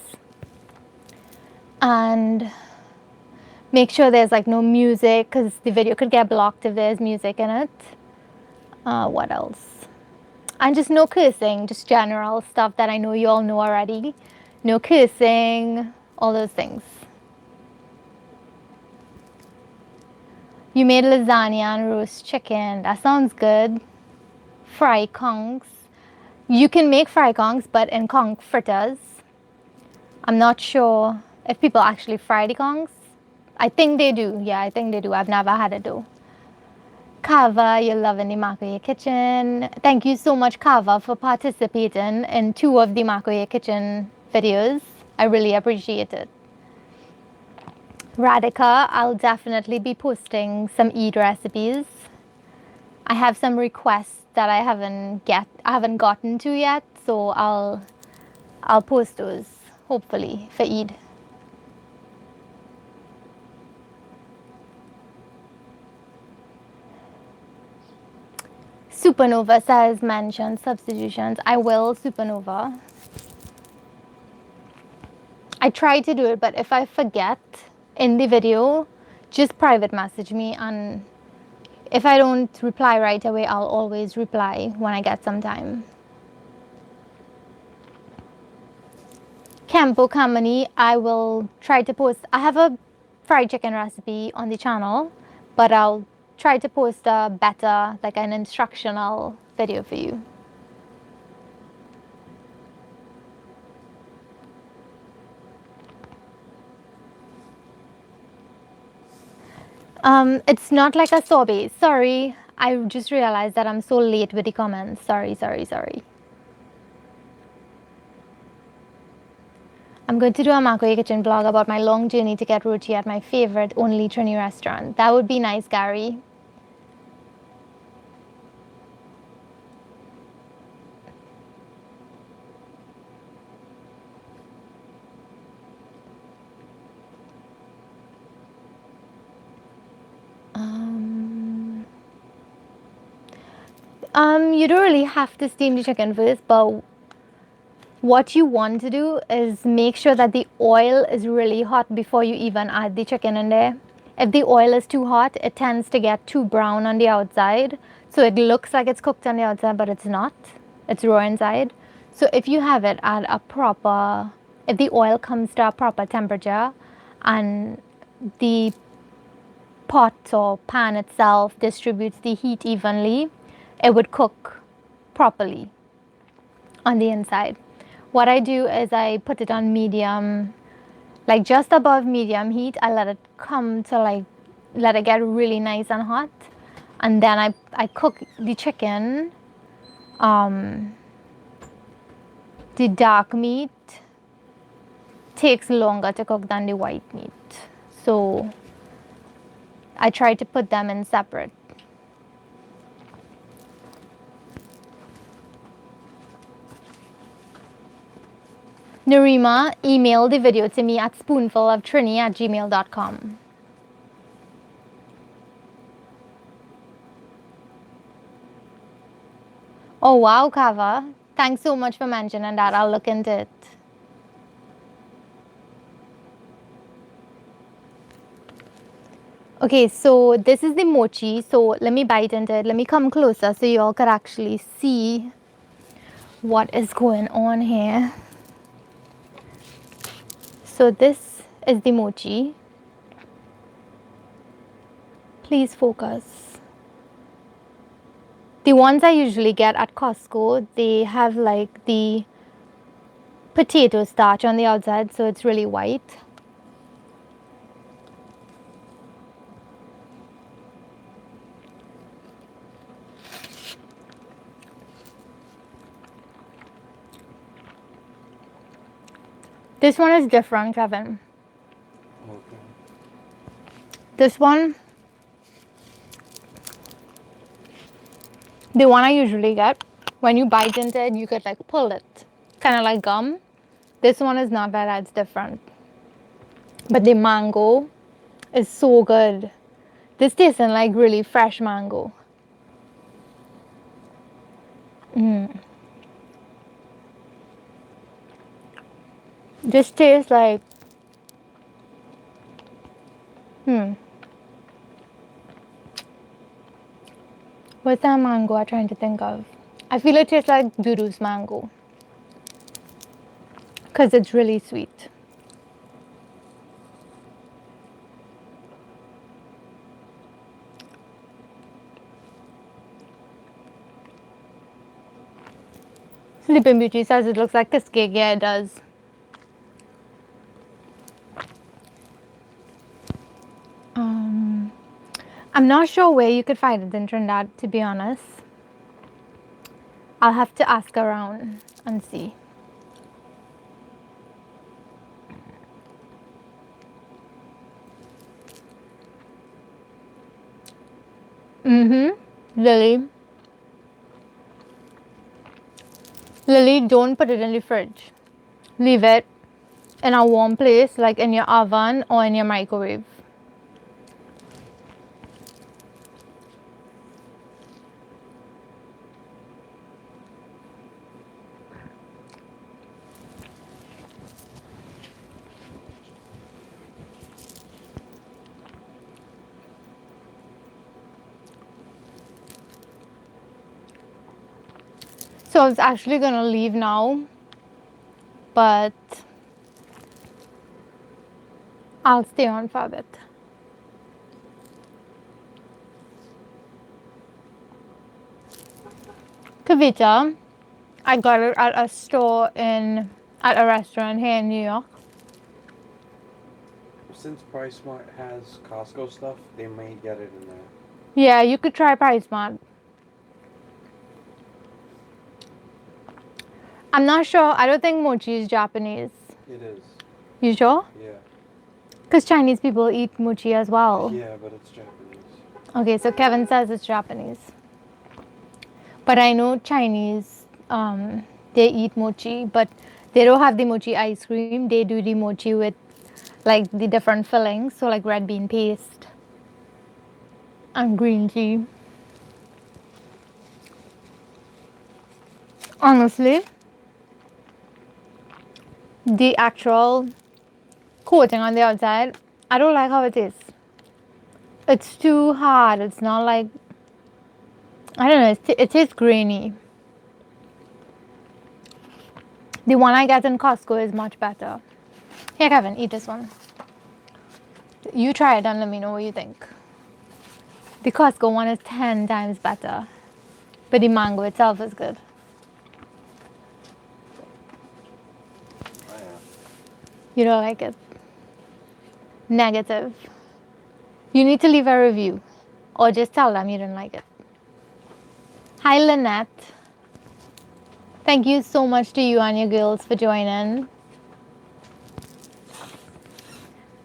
And make sure there's like no music, because the video could get blocked if there's music in it. What else? And just no cursing, just general stuff that I know you all know already. No cursing, all those things. You made lasagna and roast chicken. That sounds good. Fry conchs. You can make fry conchs, but in conch fritters. I'm not sure if people actually fry the conchs. I think they do. Yeah, I think they do. I've never had it though. Kava, you're loving the Makoye Kitchen. Thank you so much, Kava, for participating in 2 of the Makoye Kitchen videos. I really appreciate it. Radhika, I'll definitely be posting some Eid recipes. I have some requests that I haven't gotten to yet, so I'll post those hopefully for Eid. Supernova says mention substitutions. I will, Supernova. I try to do it, but if I forget in the video, just private message me, and if I don't reply right away, I'll always reply when I get some time. Campo Kamani, I will try to post. I have a fried chicken recipe on the channel, but I'll try to post a better, like an instructional video for you. It's not like a sorbet. Sorry, I just realized that I'm so late with the comments. Sorry. I'm going to do a Makoye Kitchen vlog about my long journey to get roti at my favorite only Trini restaurant. That would be nice, Gary. You don't really have to steam the chicken first, but what you want to do is make sure that the oil is really hot before you even add the chicken in there. If the oil is too hot, it tends to get too brown on the outside. So it looks like it's cooked on the outside, but it's not. It's raw inside. So if you have it at if the oil comes to a proper temperature and the pot or pan itself distributes the heat evenly, it would cook properly on the inside. What I do is I put it on medium, like just above medium heat. I let it come to let it get really nice and hot, and then I cook the chicken. The dark meat takes longer to cook than the white meat, so I try to put them in separate. Narima, email the video to me at spoonfulofTrini@gmail.com. Oh wow, Kava. Thanks so much for mentioning that. I'll look into it. Okay, so this is the mochi. So let me bite into it. Let me come closer so you all could actually see what is going on here. So this is the mochi. Please focus. The ones I usually get at Costco, they have like the potato starch on the outside, so it's really white. This one is different, Kevin. Okay. This one, the one I usually get, when you bite into it, you could like pull it, kind of like gum. This one is not that, it's different. But the mango is so good. This tastes like really fresh mango. This tastes like, what's that mango I'm trying to think of? I feel it tastes like Dudu's mango. Because it's really sweet. Sleeping Beauty says it looks like kiss cake. Yeah, it does. I'm not sure where you could find it in Trinidad, to be honest. I'll have to ask around and see. Lily. Lily, don't put it in the fridge. Leave it in a warm place, like in your oven or in your microwave. So I was actually gonna leave now, but I'll stay on for a bit. Kavita, I got it at a store at a restaurant here in New York. Since PriceSmart has Costco stuff, they may get it in there. Yeah, you could try PriceSmart. I'm not sure. I don't think mochi is Japanese. It is. You sure? Yeah. Because Chinese people eat mochi as well. Yeah, but it's Japanese. Okay, so Kevin says it's Japanese. But I know Chinese, they eat mochi, but they don't have the mochi ice cream. They do the mochi with like the different fillings, so like red bean paste and green tea. Honestly, the actual coating on the outside, I don't like how it is. It's too hard. It's not like, I don't know, it tastes grainy. The one I get in Costco is much better. Here, Kevin, eat this one. You try it and let me know what you think. The Costco one is 10 times better, but the mango itself is good. Oh, yeah. You don't like it? Negative. You need to leave a review or just tell them you didn't like it. Hi, Lynette. Thank you so much to you and your girls for joining.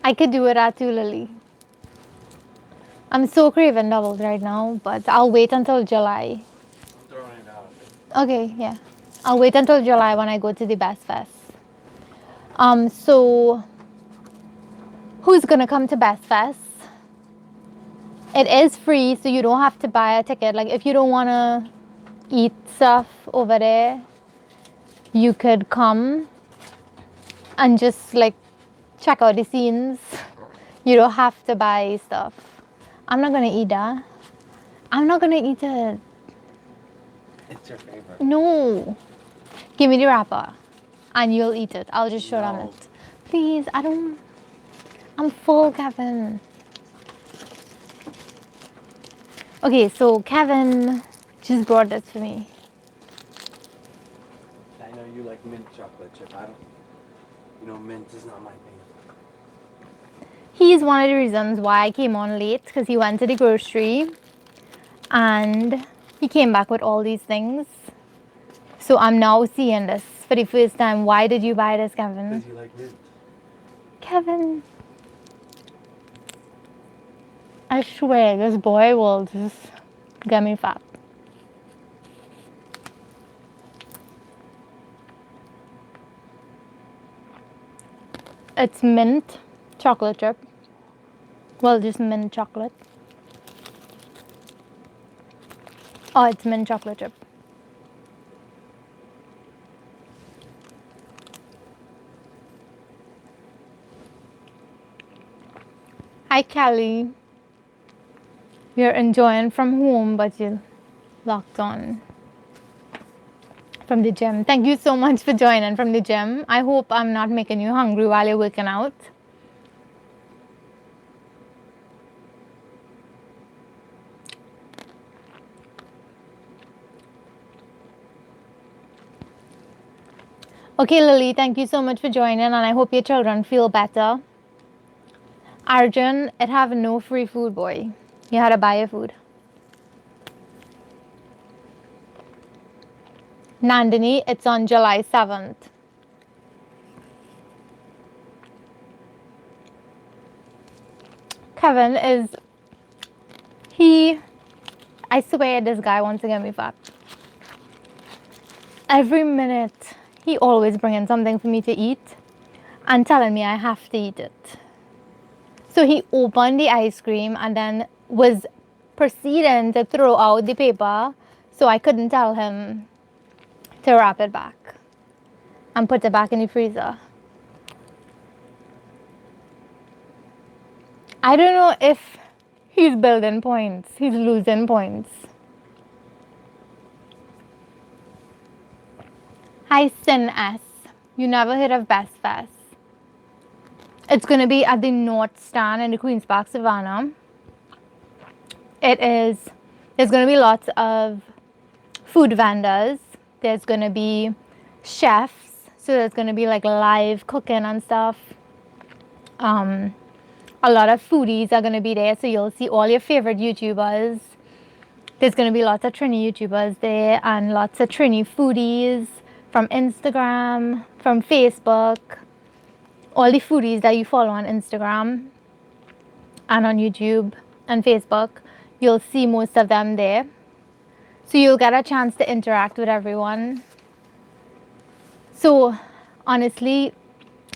I could do it at too, Lily. I'm so craving doubles right now, but I'll wait until July. I'm throwing it out. Okay, yeah. I'll wait until July when I go to the Best Fest. So who's gonna come to Best Fest? It is free, so you don't have to buy a ticket. Like if you don't wanna eat stuff over there, you could come and just like check out the scenes. You don't have to buy stuff. I'm not gonna eat that. I'm not gonna eat it. It's your favorite. No. Give me the wrapper and you'll eat it. I'll just show them No. it. Please, I'm full, Kevin. Okay, so Kevin just brought this for me. I know you like mint chocolate chip. I don't. You know, mint is not my thing. He's one of the reasons why I came on late, because he went to the grocery and he came back with all these things. So I'm now seeing this for the first time. Why did you buy this, Kevin? Because you like mint. Kevin, I swear this boy will just get me fat. It's mint chocolate chip. Well, just mint chocolate. Oh, it's mint chocolate chip. Hi, Kelly. You're enjoying from home, but you're locked on from the gym. Thank you so much for joining from the gym. I hope I'm not making you hungry while you're working out. Okay, Lily, thank you so much for joining, and I hope your children feel better. Arjun, it have no free food, boy. You had to buy your food. Nandini, it's on July 7th. Kevin is, I swear this guy wants to get me fat. Every minute, he always bringing something for me to eat and telling me I have to eat it. So he opened the ice cream and then was proceeding to throw out the paper, so I couldn't tell him to wrap it back and put it back in the freezer. I don't know if he's building points, he's losing points. Hi, Sin S. You never heard of Best Fest? It's going to be at the North Stand in the Queen's Park Savannah. There's going to be lots of food vendors. There's going to be chefs. So there's going to be like live cooking and stuff. A lot of foodies are going to be there. So you'll see all your favorite YouTubers. There's going to be lots of Trini YouTubers there and lots of Trini foodies from Instagram, from Facebook. All the foodies that you follow on Instagram and on YouTube and Facebook, you'll see most of them there. So you'll get a chance to interact with everyone. So honestly,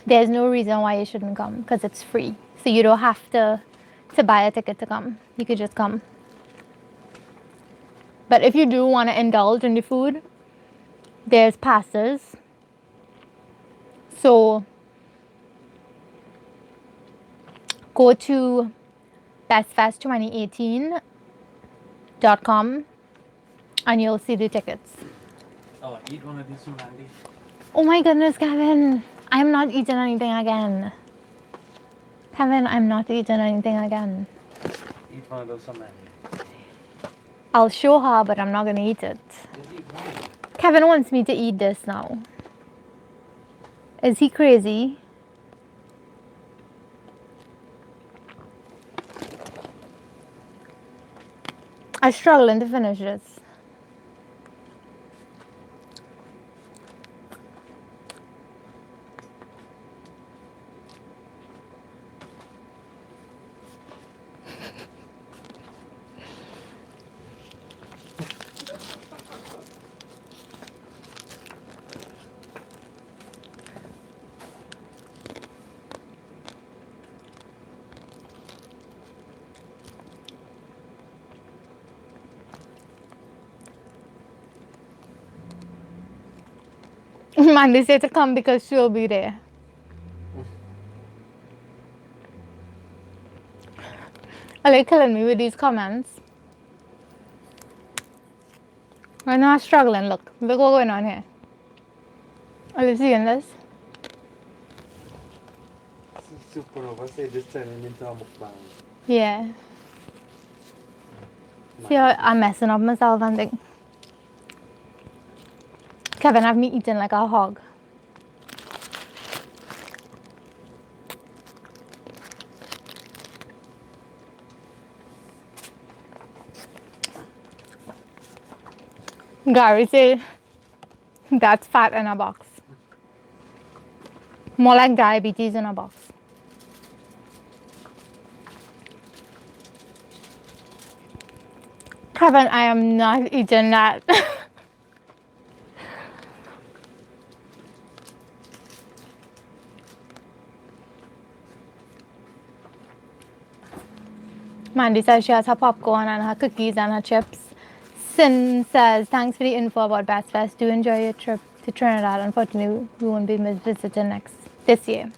there's no reason why you shouldn't come because it's free. So you don't have to buy a ticket to come. You could just come. But if you do want to indulge in the food, there's passes. So go to bestfest2018.com and you'll see the tickets. Oh, eat one of these from Andy. Oh my goodness, Kevin. I'm not eating anything again. Kevin, I'm not eating anything again. Eat one of those from Andy. I'll show her, but I'm not going to eat it. Just eat one. Kevin wants me to eat this now. Is he crazy? I'm struggling to finish this. Mandy said to come because she'll be there. Are they killing me with these comments? We're not struggling. Look what's going on here. Are you seeing this? Super over. Say this turning into a mukbang. Yeah. See how I'm messing up myself and thing. Kevin have me eating like a hog. Gary said that's fat in a box. More like diabetes in a box. Kevin, I am not eating that. Mandy says she has her popcorn and her cookies and her chips. Sin says, thanks for the info about Bass Fest. Do enjoy your trip to Trinidad. Unfortunately, we won't be visiting this year.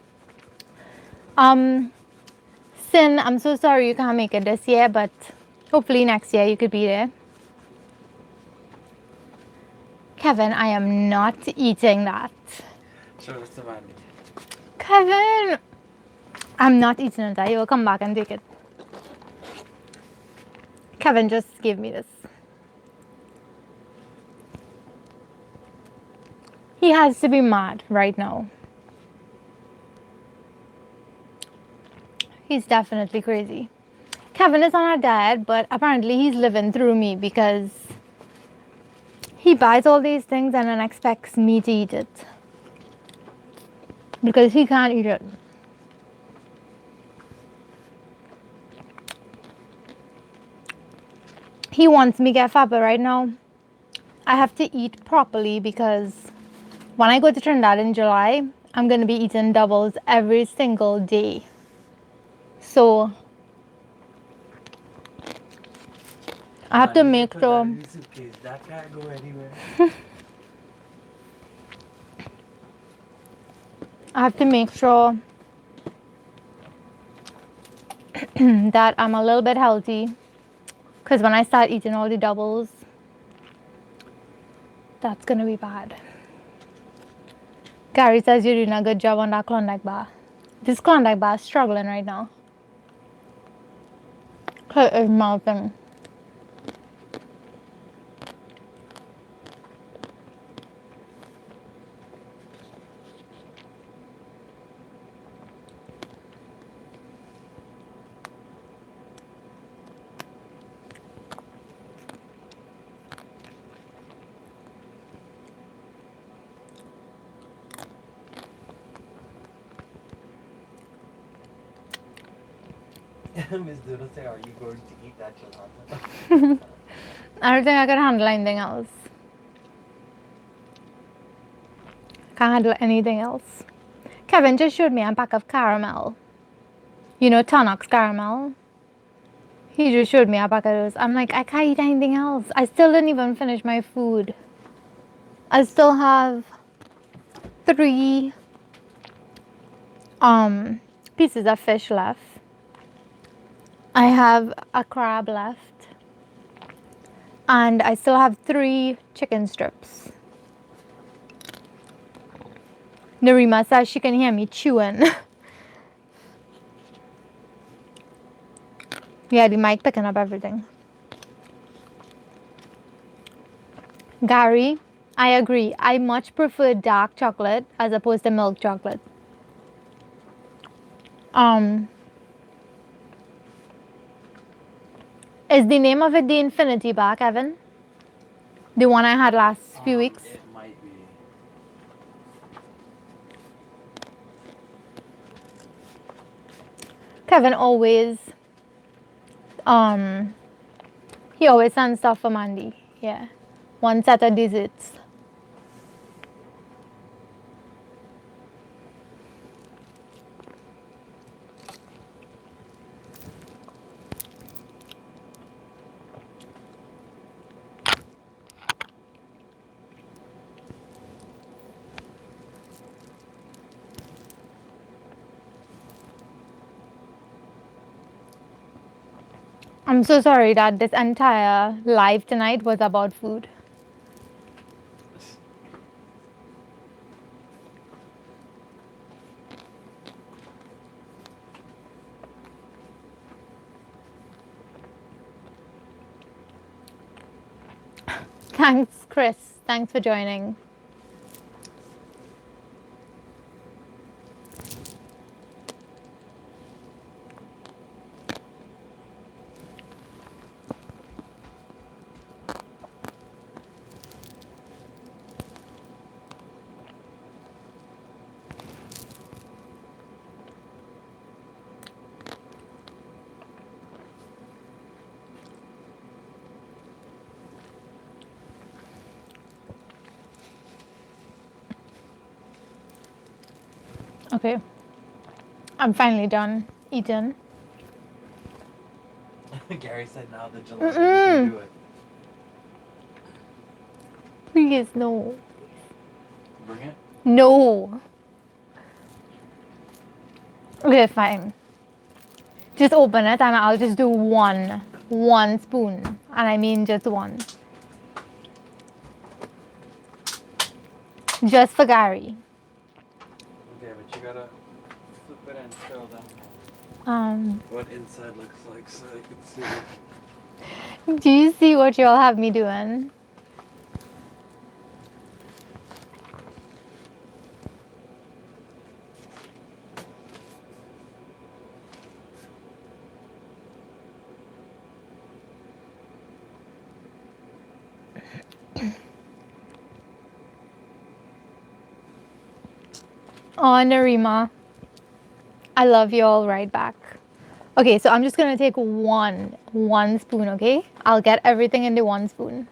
Sin, I'm so sorry you can't make it this year, but hopefully next year you could be there. Kevin, I am not eating that. Show this to Mandy. Kevin, I'm not eating it. I will come back and take it. Kevin just gave me this. He has to be mad right now. He's definitely crazy. Kevin is on a diet, but apparently he's living through me because he buys all these things and then expects me to eat it. Because he can't eat it. He wants me to get fat, but right now I have to eat properly because when I go to Trinidad in July, I'm going to be eating doubles every single day. So I have to make sure. That can't go anywhere. I have to make sure that I'm a little bit healthy. Because when I start eating all the doubles, that's going to be bad. Gary says you're doing a good job on that Klondike bar. This Klondike bar is struggling right now. It is melting. Miss Doodle say, are you going to eat that gelato? I don't think I can handle anything else. Can't handle anything else. Kevin just showed me a pack of caramel. You know, Tanox caramel. He just showed me a pack of those. I'm like, I can't eat anything else. I still didn't even finish my food. I still have 3 pieces of fish left. I have a crab left. And I still have 3 chicken strips. Narima says she can hear me chewing. Yeah, the mic picking up everything. Gary, I agree. I much prefer dark chocolate as opposed to milk chocolate. Is the name of it the Infinity Bar, Kevin? The one I had last few weeks? It might be. Kevin always, he always sends stuff for Mandy. Yeah. One set of desserts. I'm so sorry that this entire live tonight was about food. Thanks, Chris. Thanks for joining. Okay. I'm finally done eating. Gary said now the gelato, you can do it. Please, no. Bring it. No. Okay, fine. Just open it and I'll just do one spoon. And I mean just one. Just for Gary. Okay, but you gotta flip it and stir them. What inside looks like so I can see it. Do you see what you all have me doing? Oh, Narima. I love you all right back. Okay, so I'm just gonna take one spoon, okay? I'll get everything into one spoon.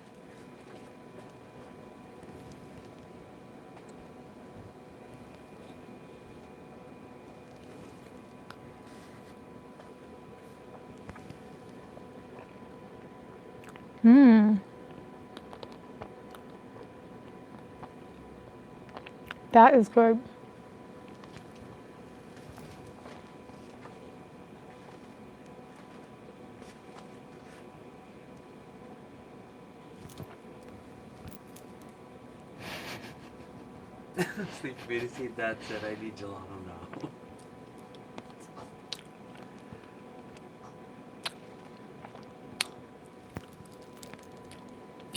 That is good. Sleep Beauty see Dad said I need gelato now.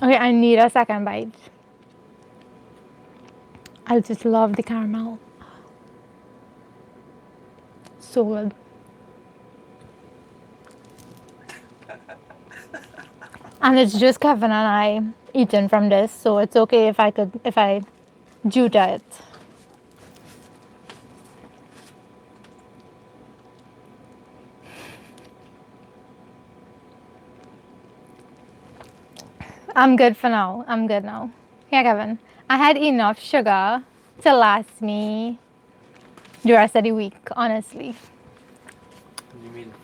Okay, I need a second bite. I just love the caramel. So good. And it's just Kevin and I eating from this, so it's okay if I juta it. I'm good for now. I'm good now. Yeah, Kevin. I had enough sugar to last me the rest of the week, honestly. You mean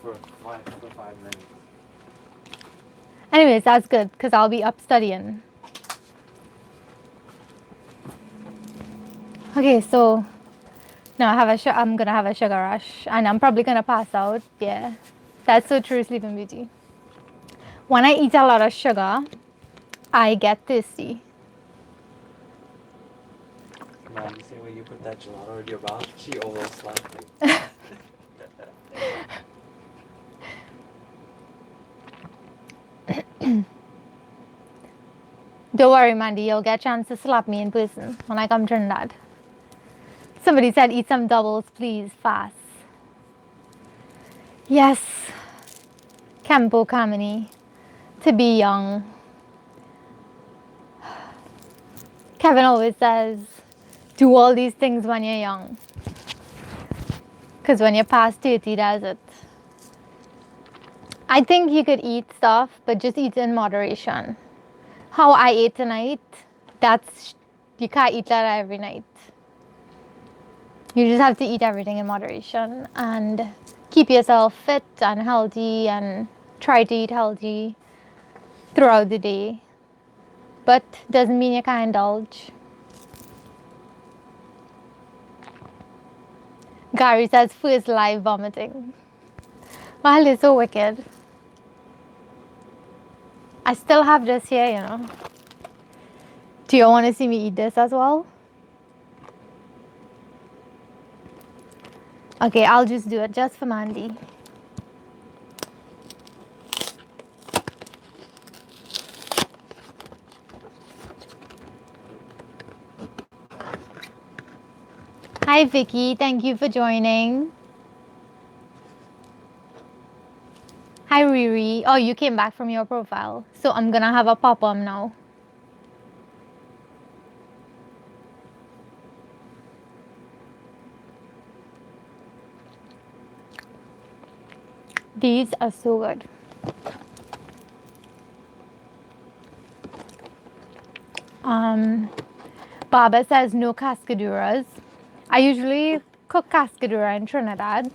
for 5 minutes? Anyways, that's good because I'll be up studying. Okay, so now I'm gonna have a sugar rush, and I'm probably gonna pass out. Yeah, that's so true, Sleeping Beauty. When I eat a lot of sugar, I get thirsty. Man, you see when you put that gelato in your mouth, she almost slapped me. Don't worry, Mandy, you'll get a chance to slap me in person when I come to Trinidad. Somebody said eat some doubles, please, fast. Yes, Kempo Kamini, to be young. Kevin always says, do all these things when you're young. Because when you're past 30, that's it. I think you could eat stuff, but just eat in moderation. How I ate tonight, you can't eat that every night. You just have to eat everything in moderation and keep yourself fit and healthy and try to eat healthy throughout the day. But doesn't mean you can't indulge. Gary says first live vomiting. Well, it's so wicked. I still have this here, you know. Do you want to see me eat this as well? Okay, I'll just do it just for Mandy. Hi Vicky, thank you for joining. Hi Riri. Oh, you came back from your profile. So I'm gonna have a pop-up now. These are so good. Baba says no cascaduras. I usually cook cascadura in Trinidad.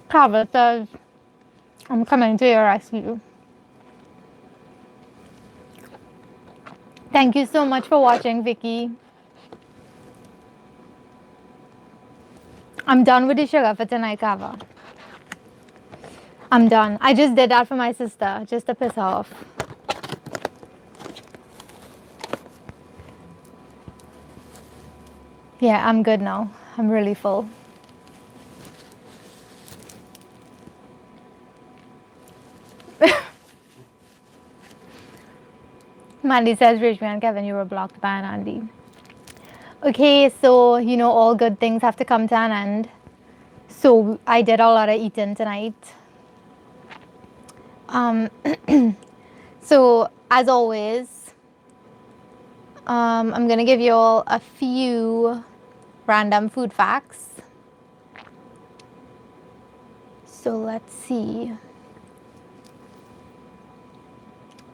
Carver says, I'm coming to your rescue. Thank you so much for watching, Vicky. I'm done with the sugar for tonight, Carver. I'm done. I just did that for my sister, just to piss her off. Yeah, I'm good now. I'm really full. Mandy says, Rachel and Kevin, you were blocked by an Andy. Okay, so, you know, all good things have to come to an end. So I did a lot of eating tonight. So as always, I'm gonna give you all a few random food facts. So let's see.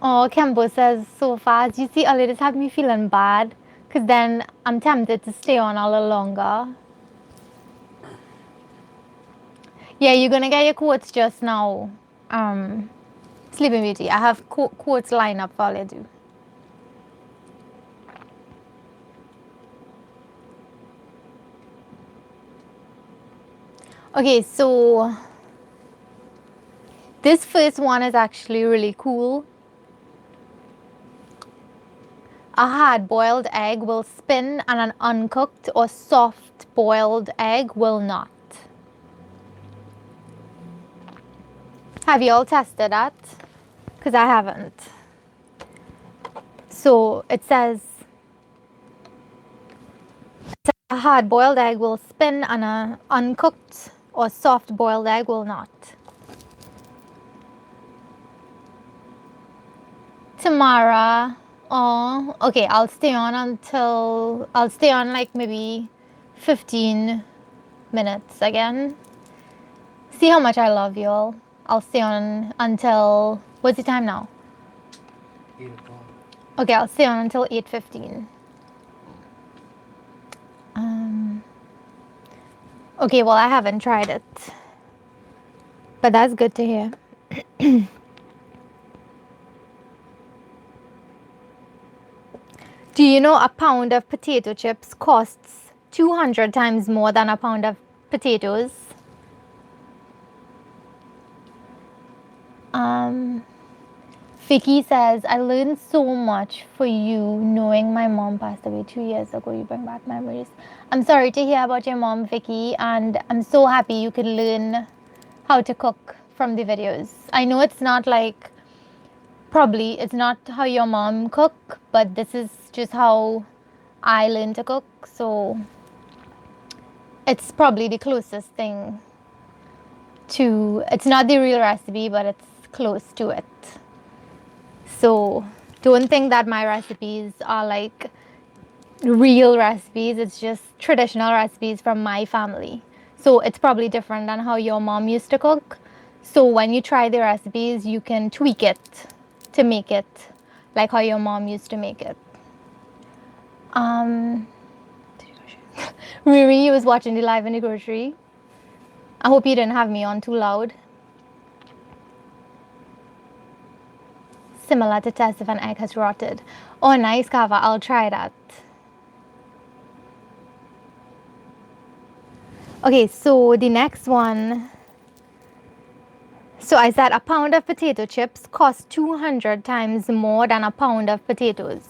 Oh, Kembo says so fast. You see, Ali, this have me feeling bad because then I'm tempted to stay on a little longer. Yeah, you're gonna get your quotes just now. Sleeping Beauty. I have quotes lined up for all you do. Okay, so this first one is actually really cool. A hard-boiled egg will spin and an uncooked or soft-boiled egg will not. Have you all tested that? Because I haven't. So it says a hard-boiled egg will spin and an uncooked or soft-boiled egg will not. Tamara, oh, okay, I'll stay on like maybe 15 minutes again. See how much I love y'all. I'll stay on until, what's the time now? 8 o'clock. Okay, I'll stay on until 8:15. Okay, well, I haven't tried it, but that's good to hear. Do you know a pound of potato chips costs 200 times more than a pound of potatoes? Vicky says, I learned so much for you knowing my mom passed away 2 years ago. You bring back memories. I'm sorry to hear about your mom, Vicky, and I'm so happy you could learn how to cook from the videos. I know it's not like, probably it's not how your mom cook, but this is just how I learned to cook, so it's probably the closest thing to, it's not the real recipe, but it's close to it. So don't think that my recipes are like real recipes. It's just traditional recipes from my family. So it's probably different than how your mom used to cook. So when you try the recipes, you can tweak it to make it like how your mom used to make it. Riri was watching the live in the grocery. I hope you didn't have me on too loud. Similar to test if an egg has rotted. Oh, nice, Kava. I'll try that. Okay, so the next one. So I said a pound of potato chips costs 200 times more than a pound of potatoes.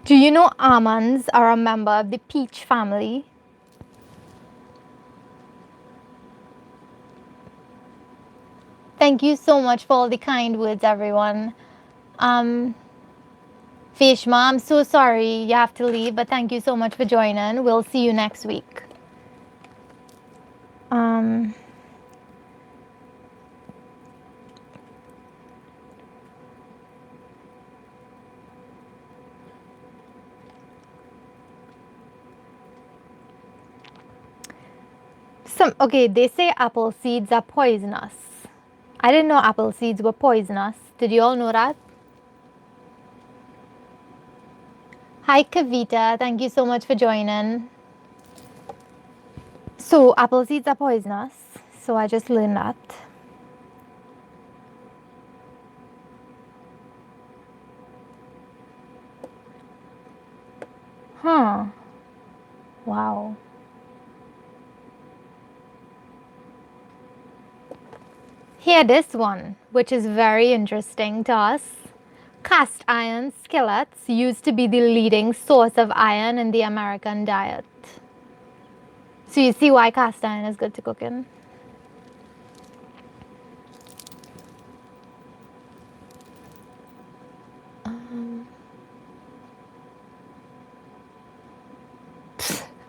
Do you know almonds are a member of the peach family? Thank you so much for all the kind words, everyone. Fishma, I'm so sorry you have to leave, but thank you so much for joining. We'll see you next week. Okay, they say apple seeds are poisonous. I didn't know apple seeds were poisonous. Did you all know that? Hi Kavita, thank you so much for joining. So apple seeds are poisonous. So I just learned that. Huh. Wow. Here, this one, which is very interesting to us. Cast iron skillets used to be the leading source of iron in the American diet. So you see why cast iron is good to cook in.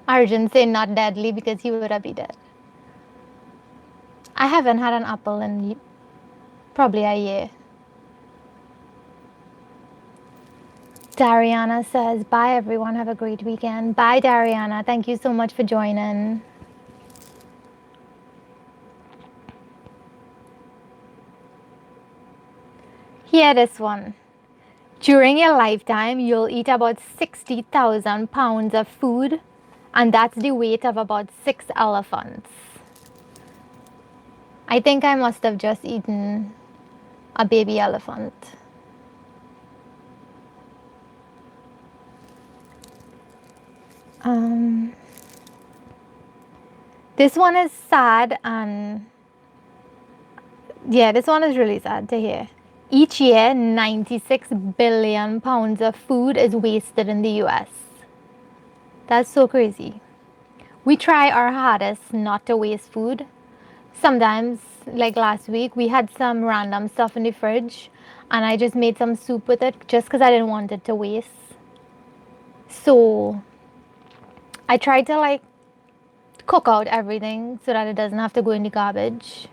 Arjun say not deadly because he would have been dead. I haven't had an apple in probably a year. Dariana says, bye everyone, have a great weekend. Bye Dariana, thank you so much for joining. Here, this one. During your lifetime, you'll eat about 60,000 pounds of food, and that's the weight of about 6 elephants. I think I must have just eaten a baby elephant. This one is sad, and yeah, this one is really sad to hear. Each year, 96 billion pounds of food is wasted in the US. That's so crazy. We try our hardest not to waste food. Sometimes, like last week, we had some random stuff in the fridge and I just made some soup with it just because I didn't want it to waste. So I tried to like cook out everything so that it doesn't have to go in the garbage.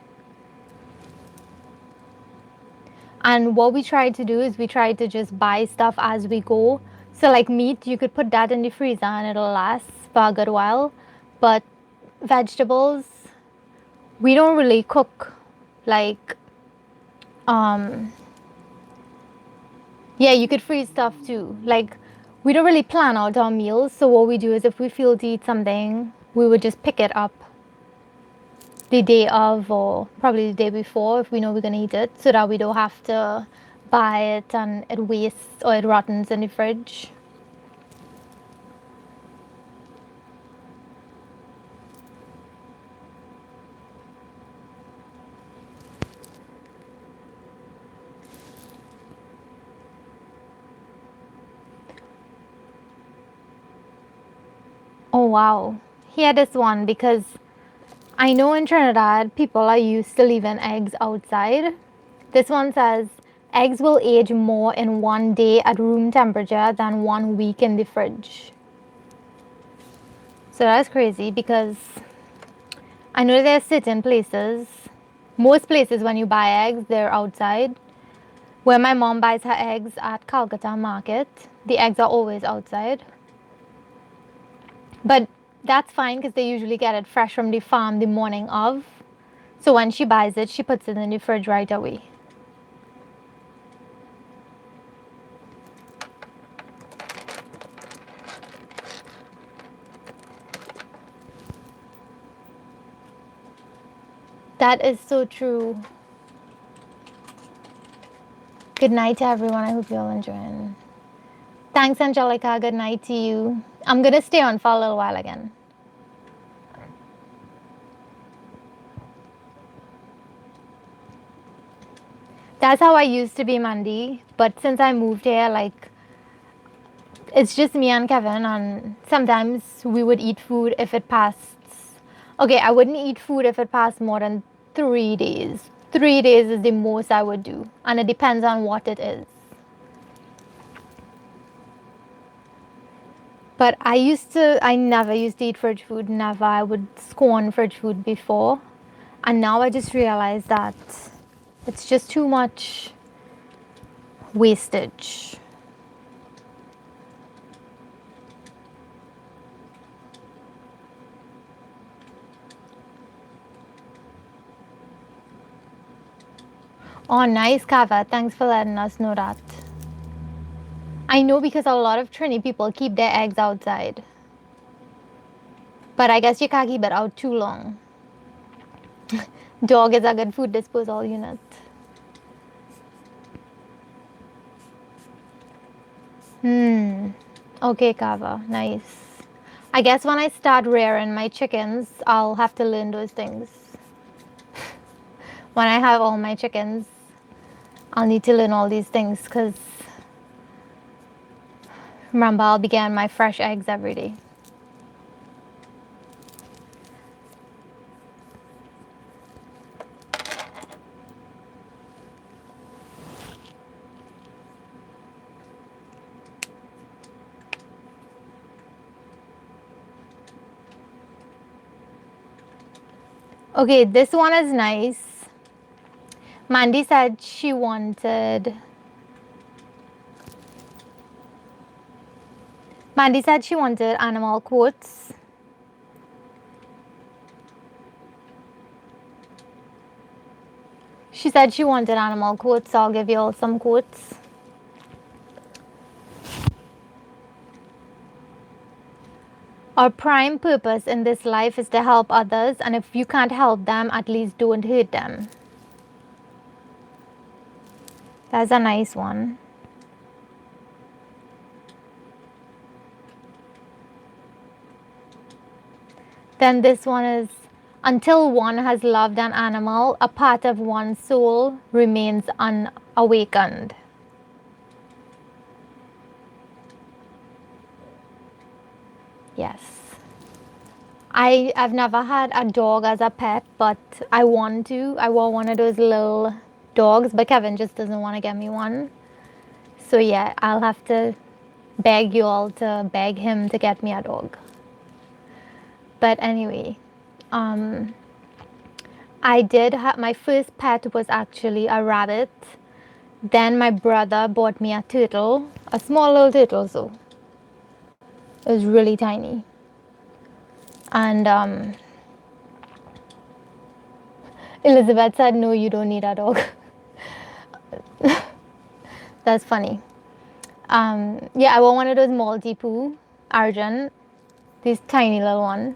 And what we tried to do is we tried to just buy stuff as we go. So like meat, you could put that in the freezer and it'll last for a good while. But vegetables, we don't really cook like yeah, you could freeze stuff too. Like we don't really plan out our meals. So what we do is if we feel to eat something, we would just pick it up the day of or probably the day before if we know we're going to eat it, so that we don't have to buy it and it wastes or it rottens in the fridge. Oh wow. Here this one, because I know in Trinidad people are used to leaving eggs outside. This one says eggs will age more in 1 day at room temperature than 1 week in the fridge. So that's crazy because I know there are certain places, most places when you buy eggs, they're outside. Where my mom buys her eggs at Calcutta Market, the eggs are always outside. But that's fine because they usually get it fresh from the farm the morning of. So when she buys it, she puts it in the fridge right away. That is so true. Good night to everyone. I hope you all enjoying. Thanks, Angelica. Good night to you. I'm going to stay on for a little while again. That's how I used to be, Mandy. But since I moved here, like, it's just me and Kevin, and sometimes we would eat food if it passed. Okay, I wouldn't eat food if it passed more than 3 days. 3 days is the most I would do, and it depends on what it is. But I never used to eat fridge food, never. I would scorn fridge food before. And now I just realize that it's just too much wastage. Oh, nice, Kava. Thanks for letting us know that. I know because a lot of Trini people keep their eggs outside. But I guess you can't keep it out too long. Dog is a good food disposal unit. Okay, Kava. Nice. I guess when I start rearing my chickens, I'll have to learn those things. When I have all my chickens, I'll need to learn all these things because remember, I'll be getting my fresh eggs every day. Okay, this one is nice. Mandy said she wanted animal quotes. She said she wanted animal quotes, so I'll give you all some quotes. Our prime purpose in this life is to help others, and if you can't help them, at least don't hurt them. That's a nice one. Then this one is, until one has loved an animal, a part of one's soul remains unawakened. Yes. I've never had a dog as a pet, but I want to. I want one of those little dogs, but Kevin just doesn't want to get me one. So yeah, I'll have to beg you all to beg him to get me a dog. But anyway, I did have, my first pet was actually a rabbit. Then my brother bought me a turtle, a small little turtle, so it was really tiny. And Elizabeth said, no, you don't need a dog. That's funny. Yeah, I want one of those multi-poo, Arjun, this tiny little one.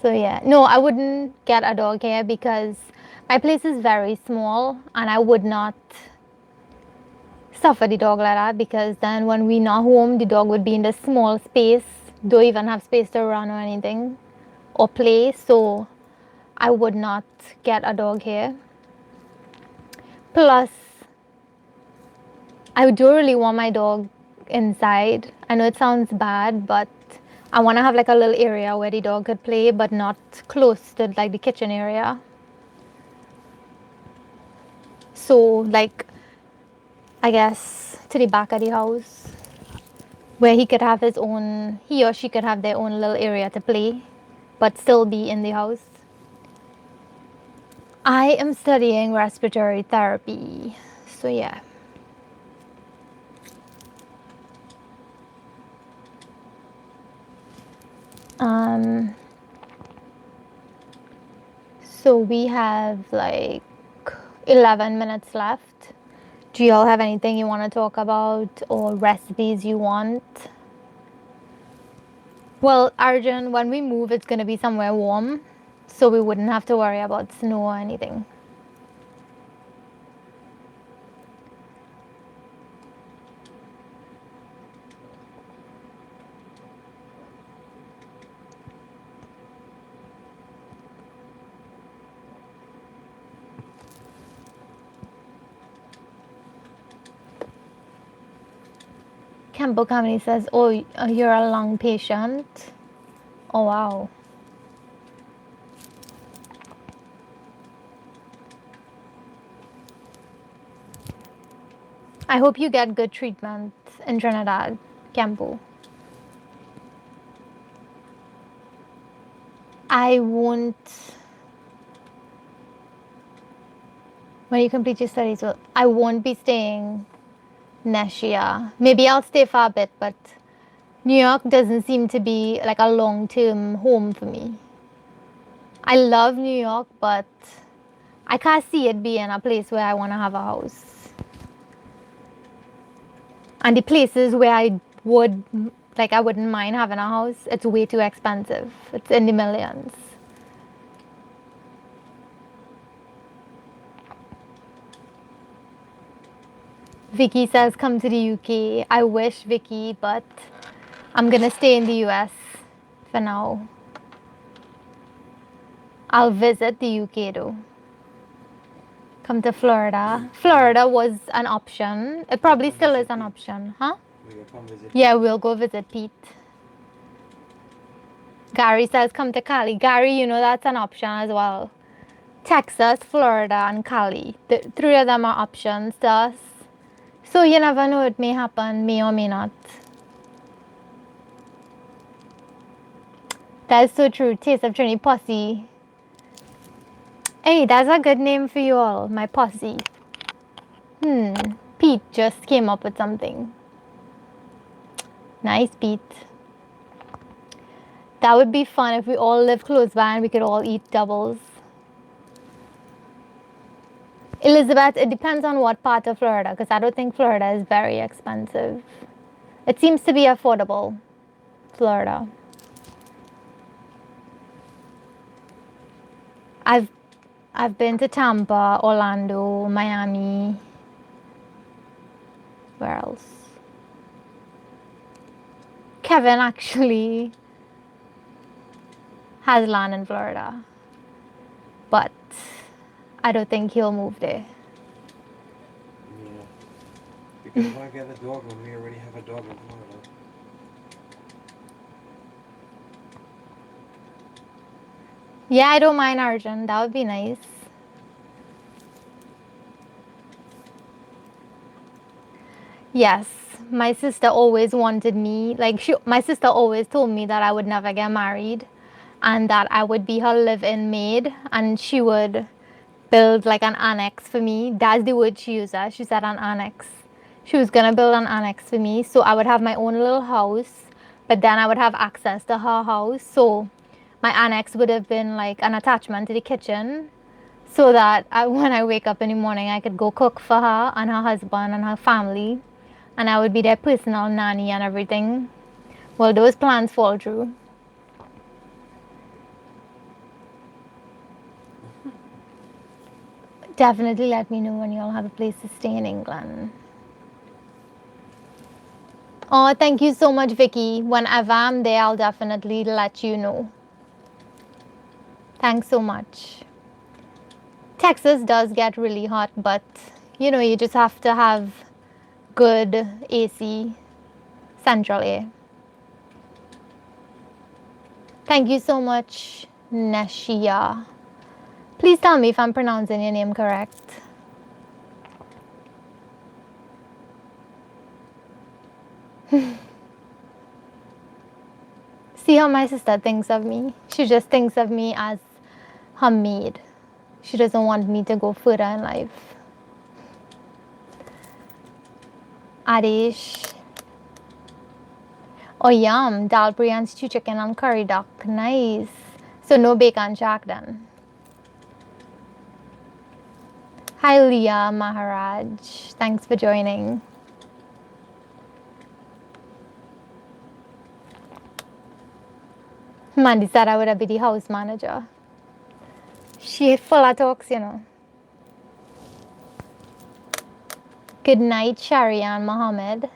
So yeah, no, I wouldn't get a dog here because my place is very small and I would not suffer the dog like that, because then when we're not home, the dog would be in the small space, don't even have space to run or anything or play. So I would not get a dog here. Plus, I do really want my dog inside. I know it sounds bad, but I want to have like a little area where the dog could play, but not close to like the kitchen area. So like, I guess to the back of the house where he could have his own, he or she could have their own little area to play, but still be in the house. I am studying respiratory therapy. So yeah. So we have like 11 minutes left. Do y'all have anything you want to talk about or recipes you want? Well, Arjun, when we move, it's going to be somewhere warm, so we wouldn't have to worry about snow or anything. Campbell Company says, oh, you're a lung patient. Oh, wow. I hope you get good treatment in Trinidad, Campbell. I won't, when you complete your studies, well, I won't be staying next year. Maybe I'll stay for a bit, but New York doesn't seem to be like a long-term home for me. I love New York, but I can't see it being a place where I want to have a house. And the places where I wouldn't mind having a house, it's way too expensive. It's in the millions. Vicky says come to the UK. I wish, Vicky, but I'm gonna stay in the US for now. I'll visit the UK though. Come to Florida. Florida was an option. It probably still is an option, huh? Yeah, we'll go visit Pete. Gary says come to Cali. Gary, you know that's an option as well. Texas, Florida, and Cali. The three of them are options to us. So you never know, it may happen, may or may not. That is so true. Taste of Trini Posse. Hey, that's a good name for you all, my posse. Pete just came up with something. Nice, Pete. That would be fun if we all live close by and we could all eat doubles. Elizabeth, it depends on what part of Florida, because I don't think Florida is very expensive. It seems to be affordable, Florida. I've been to Tampa, Orlando, Miami. Where else? Kevin actually has land in Florida, but I don't think he'll move there. Yeah. Because why get a dog when we already have a dog in Florida? Yeah, I don't mind Arjun. That would be nice. Yes, my sister always wanted me, my sister always told me that I would never get married and that I would be her live-in maid and she would build like an annex for me. That's the word she used. She said an annex. She was gonna build an annex for me so I would have my own little house, but then I would have access to her house. So my annex would have been like an attachment to the kitchen so that when I wake up in the morning, I could go cook for her and her husband and her family, and I would be their personal nanny and everything. Well, those plans fall through. Definitely let me know when you all have a place to stay in England. Oh, thank you so much, Vicky. Whenever I'm there, I'll definitely let you know. Thanks so much. Texas does get really hot, but you just have to have good AC, central air. Thank you so much, Neshia. Please tell me if I'm pronouncing your name correct. See how my sister thinks of me? She just thinks of me as her maid. She doesn't want me to go further in life. Adish. Oh, yum. Dal biryani, stew chicken, and curry duck. Nice. So no bacon shack then. Hi, Leah Maharaj. Thanks for joining. Mandy said I would be the house manager. She full of talks, Good night, Sharian Mohammed.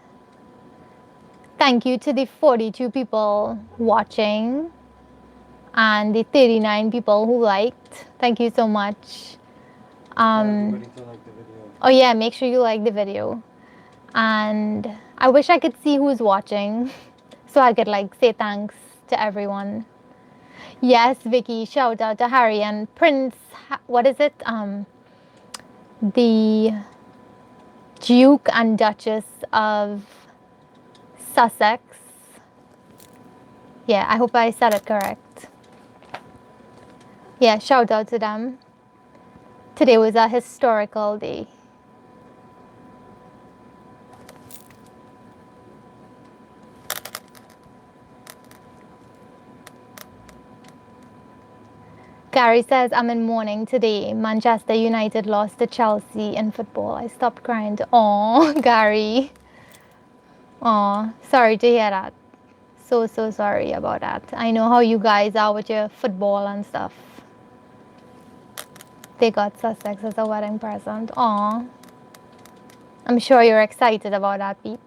Thank you to the 42 people watching and the 39 people who liked. Thank you so much. Everybody to like the video. Oh yeah, make sure you like the video. And I wish I could see who's watching so I could say thanks to everyone. Yes, Vicky, shout out to Harry and Prince, what is it? The Duke and Duchess of Sussex. Yeah, I hope I said it correct. Yeah, shout out to them. Today was a historical day. Gary says, I'm in mourning today. Manchester United lost to Chelsea in football. I stopped crying. Oh, Gary. Oh, sorry to hear that. So sorry about that. I know how you guys are with your football and stuff. They got Sussex as a wedding present. Oh, I'm sure you're excited about that, Pete.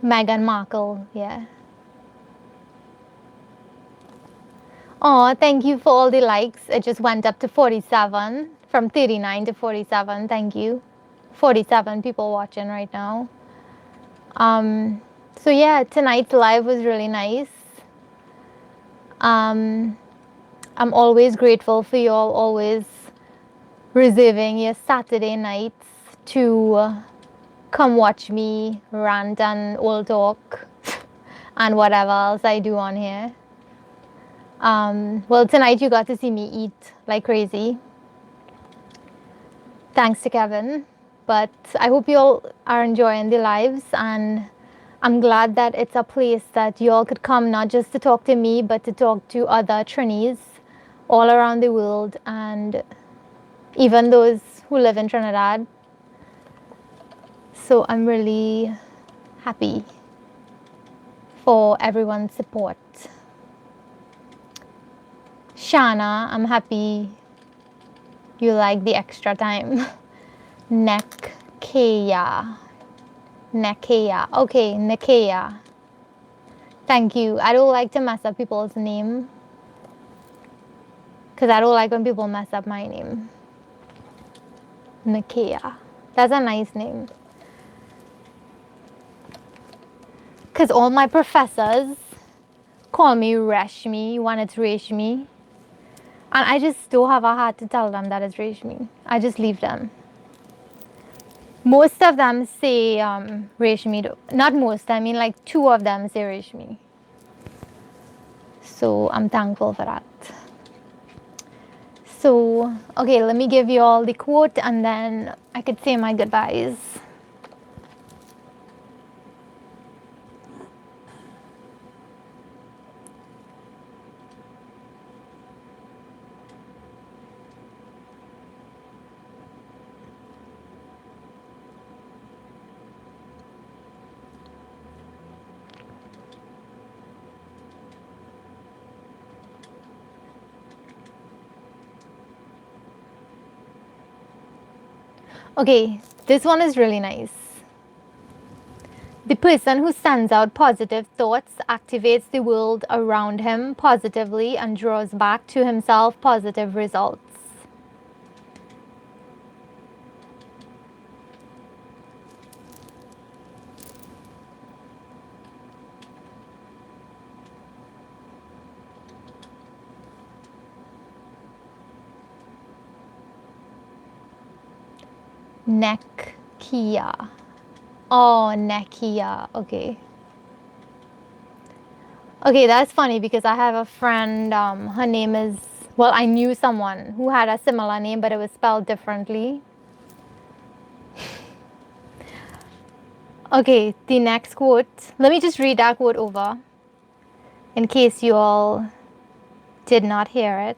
Meghan Markle, yeah. Oh, thank you for all the likes. It just went up to 47 from 39 to 47. Thank you. 47 people watching right now. So yeah, tonight's live was really nice. I'm always grateful for you all always reserving your Saturday nights to come watch me rant and old talk and whatever else I do on here. Well, tonight you got to see me eat like crazy. Thanks to Kevin. But I hope you all are enjoying the lives, and I'm glad that it's a place that you all could come not just to talk to me, but to talk to other Trinis all around the world, and even those who live in Trinidad. So I'm really happy for everyone's support. Shana, I'm happy you like the extra time. Nekeya. Okay, Nekeya. Thank you. I don't like to mess up people's name, because I don't like when people mess up my name. Nekeya. That's a nice name. Because all my professors call me Reshmi when it's Reshmi. And I just don't have a heart to tell them that it's Reshmi. I just leave them. Most of them say Reshmi. Not most, I mean like 2 of them say Reshmi. So I'm thankful for that. So, okay, let me give you all the quote and then I could say my goodbyes. Okay, this one is really nice. The person who sends out positive thoughts activates the world around him positively and draws back to himself positive results. Nekia. Oh, Nekia. Okay. Okay, that's funny because I have a friend, her name is, well, I knew someone who had a similar name, but it was spelled differently. Okay, the next quote. Let me just read that quote over in case you all did not hear it.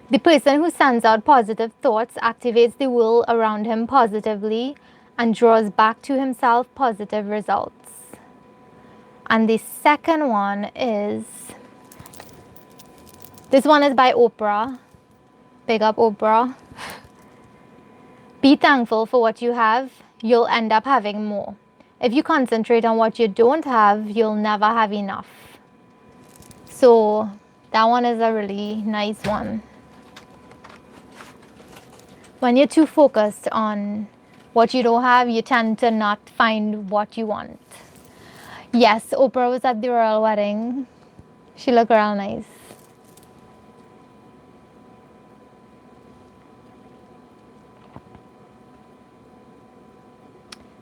The person who sends out positive thoughts activates the world around him positively and draws back to himself positive results. And the second one is, this one is by Oprah. Big up Oprah. Be thankful for what you have, you'll end up having more. If you concentrate on what you don't have, you'll never have enough. So that one is a really nice one. When you're too focused on what you don't have, you tend to not find what you want. Yes, Oprah was at the royal wedding. She looked real nice.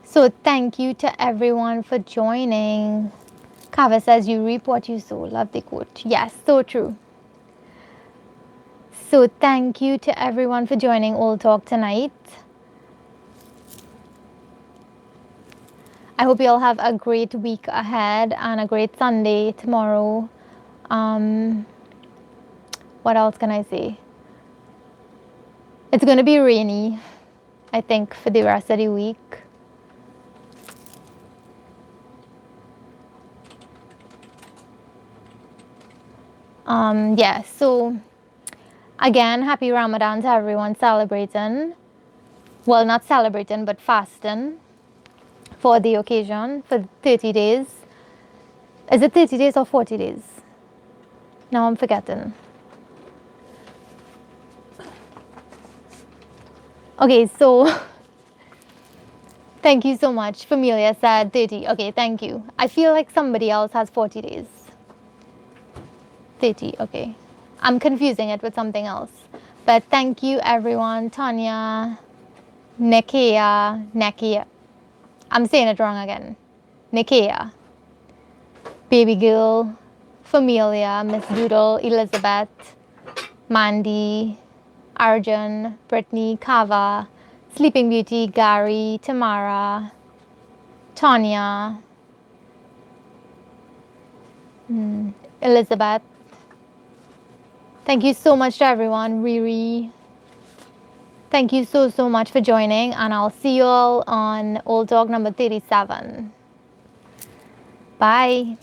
So thank you to everyone for joining. Kava says you reap what you sow. Love the quote. Yes, so true. So thank you to everyone for joining Old Talk tonight. I hope you all have a great week ahead and a great Sunday tomorrow. What else can I say? It's going to be rainy, I think, for the rest of the week. Yeah, so again, happy Ramadan to everyone celebrating. Well, not celebrating, but fasting for the occasion for 30 days. Is it 30 days or 40 days? Now I'm forgetting. Okay, so thank you so much. Familia said 30. Okay, thank you. I feel like somebody else has 40 days. 30, okay. I'm confusing it with something else. But thank you, everyone. Tanya, Nekia. I'm saying it wrong again. Nekia, Baby Girl, Familia, Miss Doodle, Elizabeth, Mandy, Arjun, Brittany, Kava, Sleeping Beauty, Gary, Tamara, Tanya, Elizabeth. Thank you so much to everyone. Riri. Thank you so much for joining, and I'll see you all on Old Dog number 37. Bye.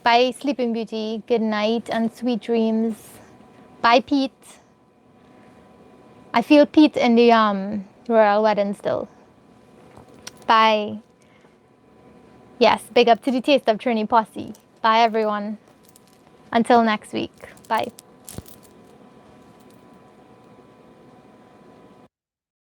Bye, Sleeping Beauty. Good night and sweet dreams. Bye, Pete. I feel Pete in the royal wedding still. Bye. Yes, big up to the Taste of Trini posse. Bye, everyone. Until next week. Bye.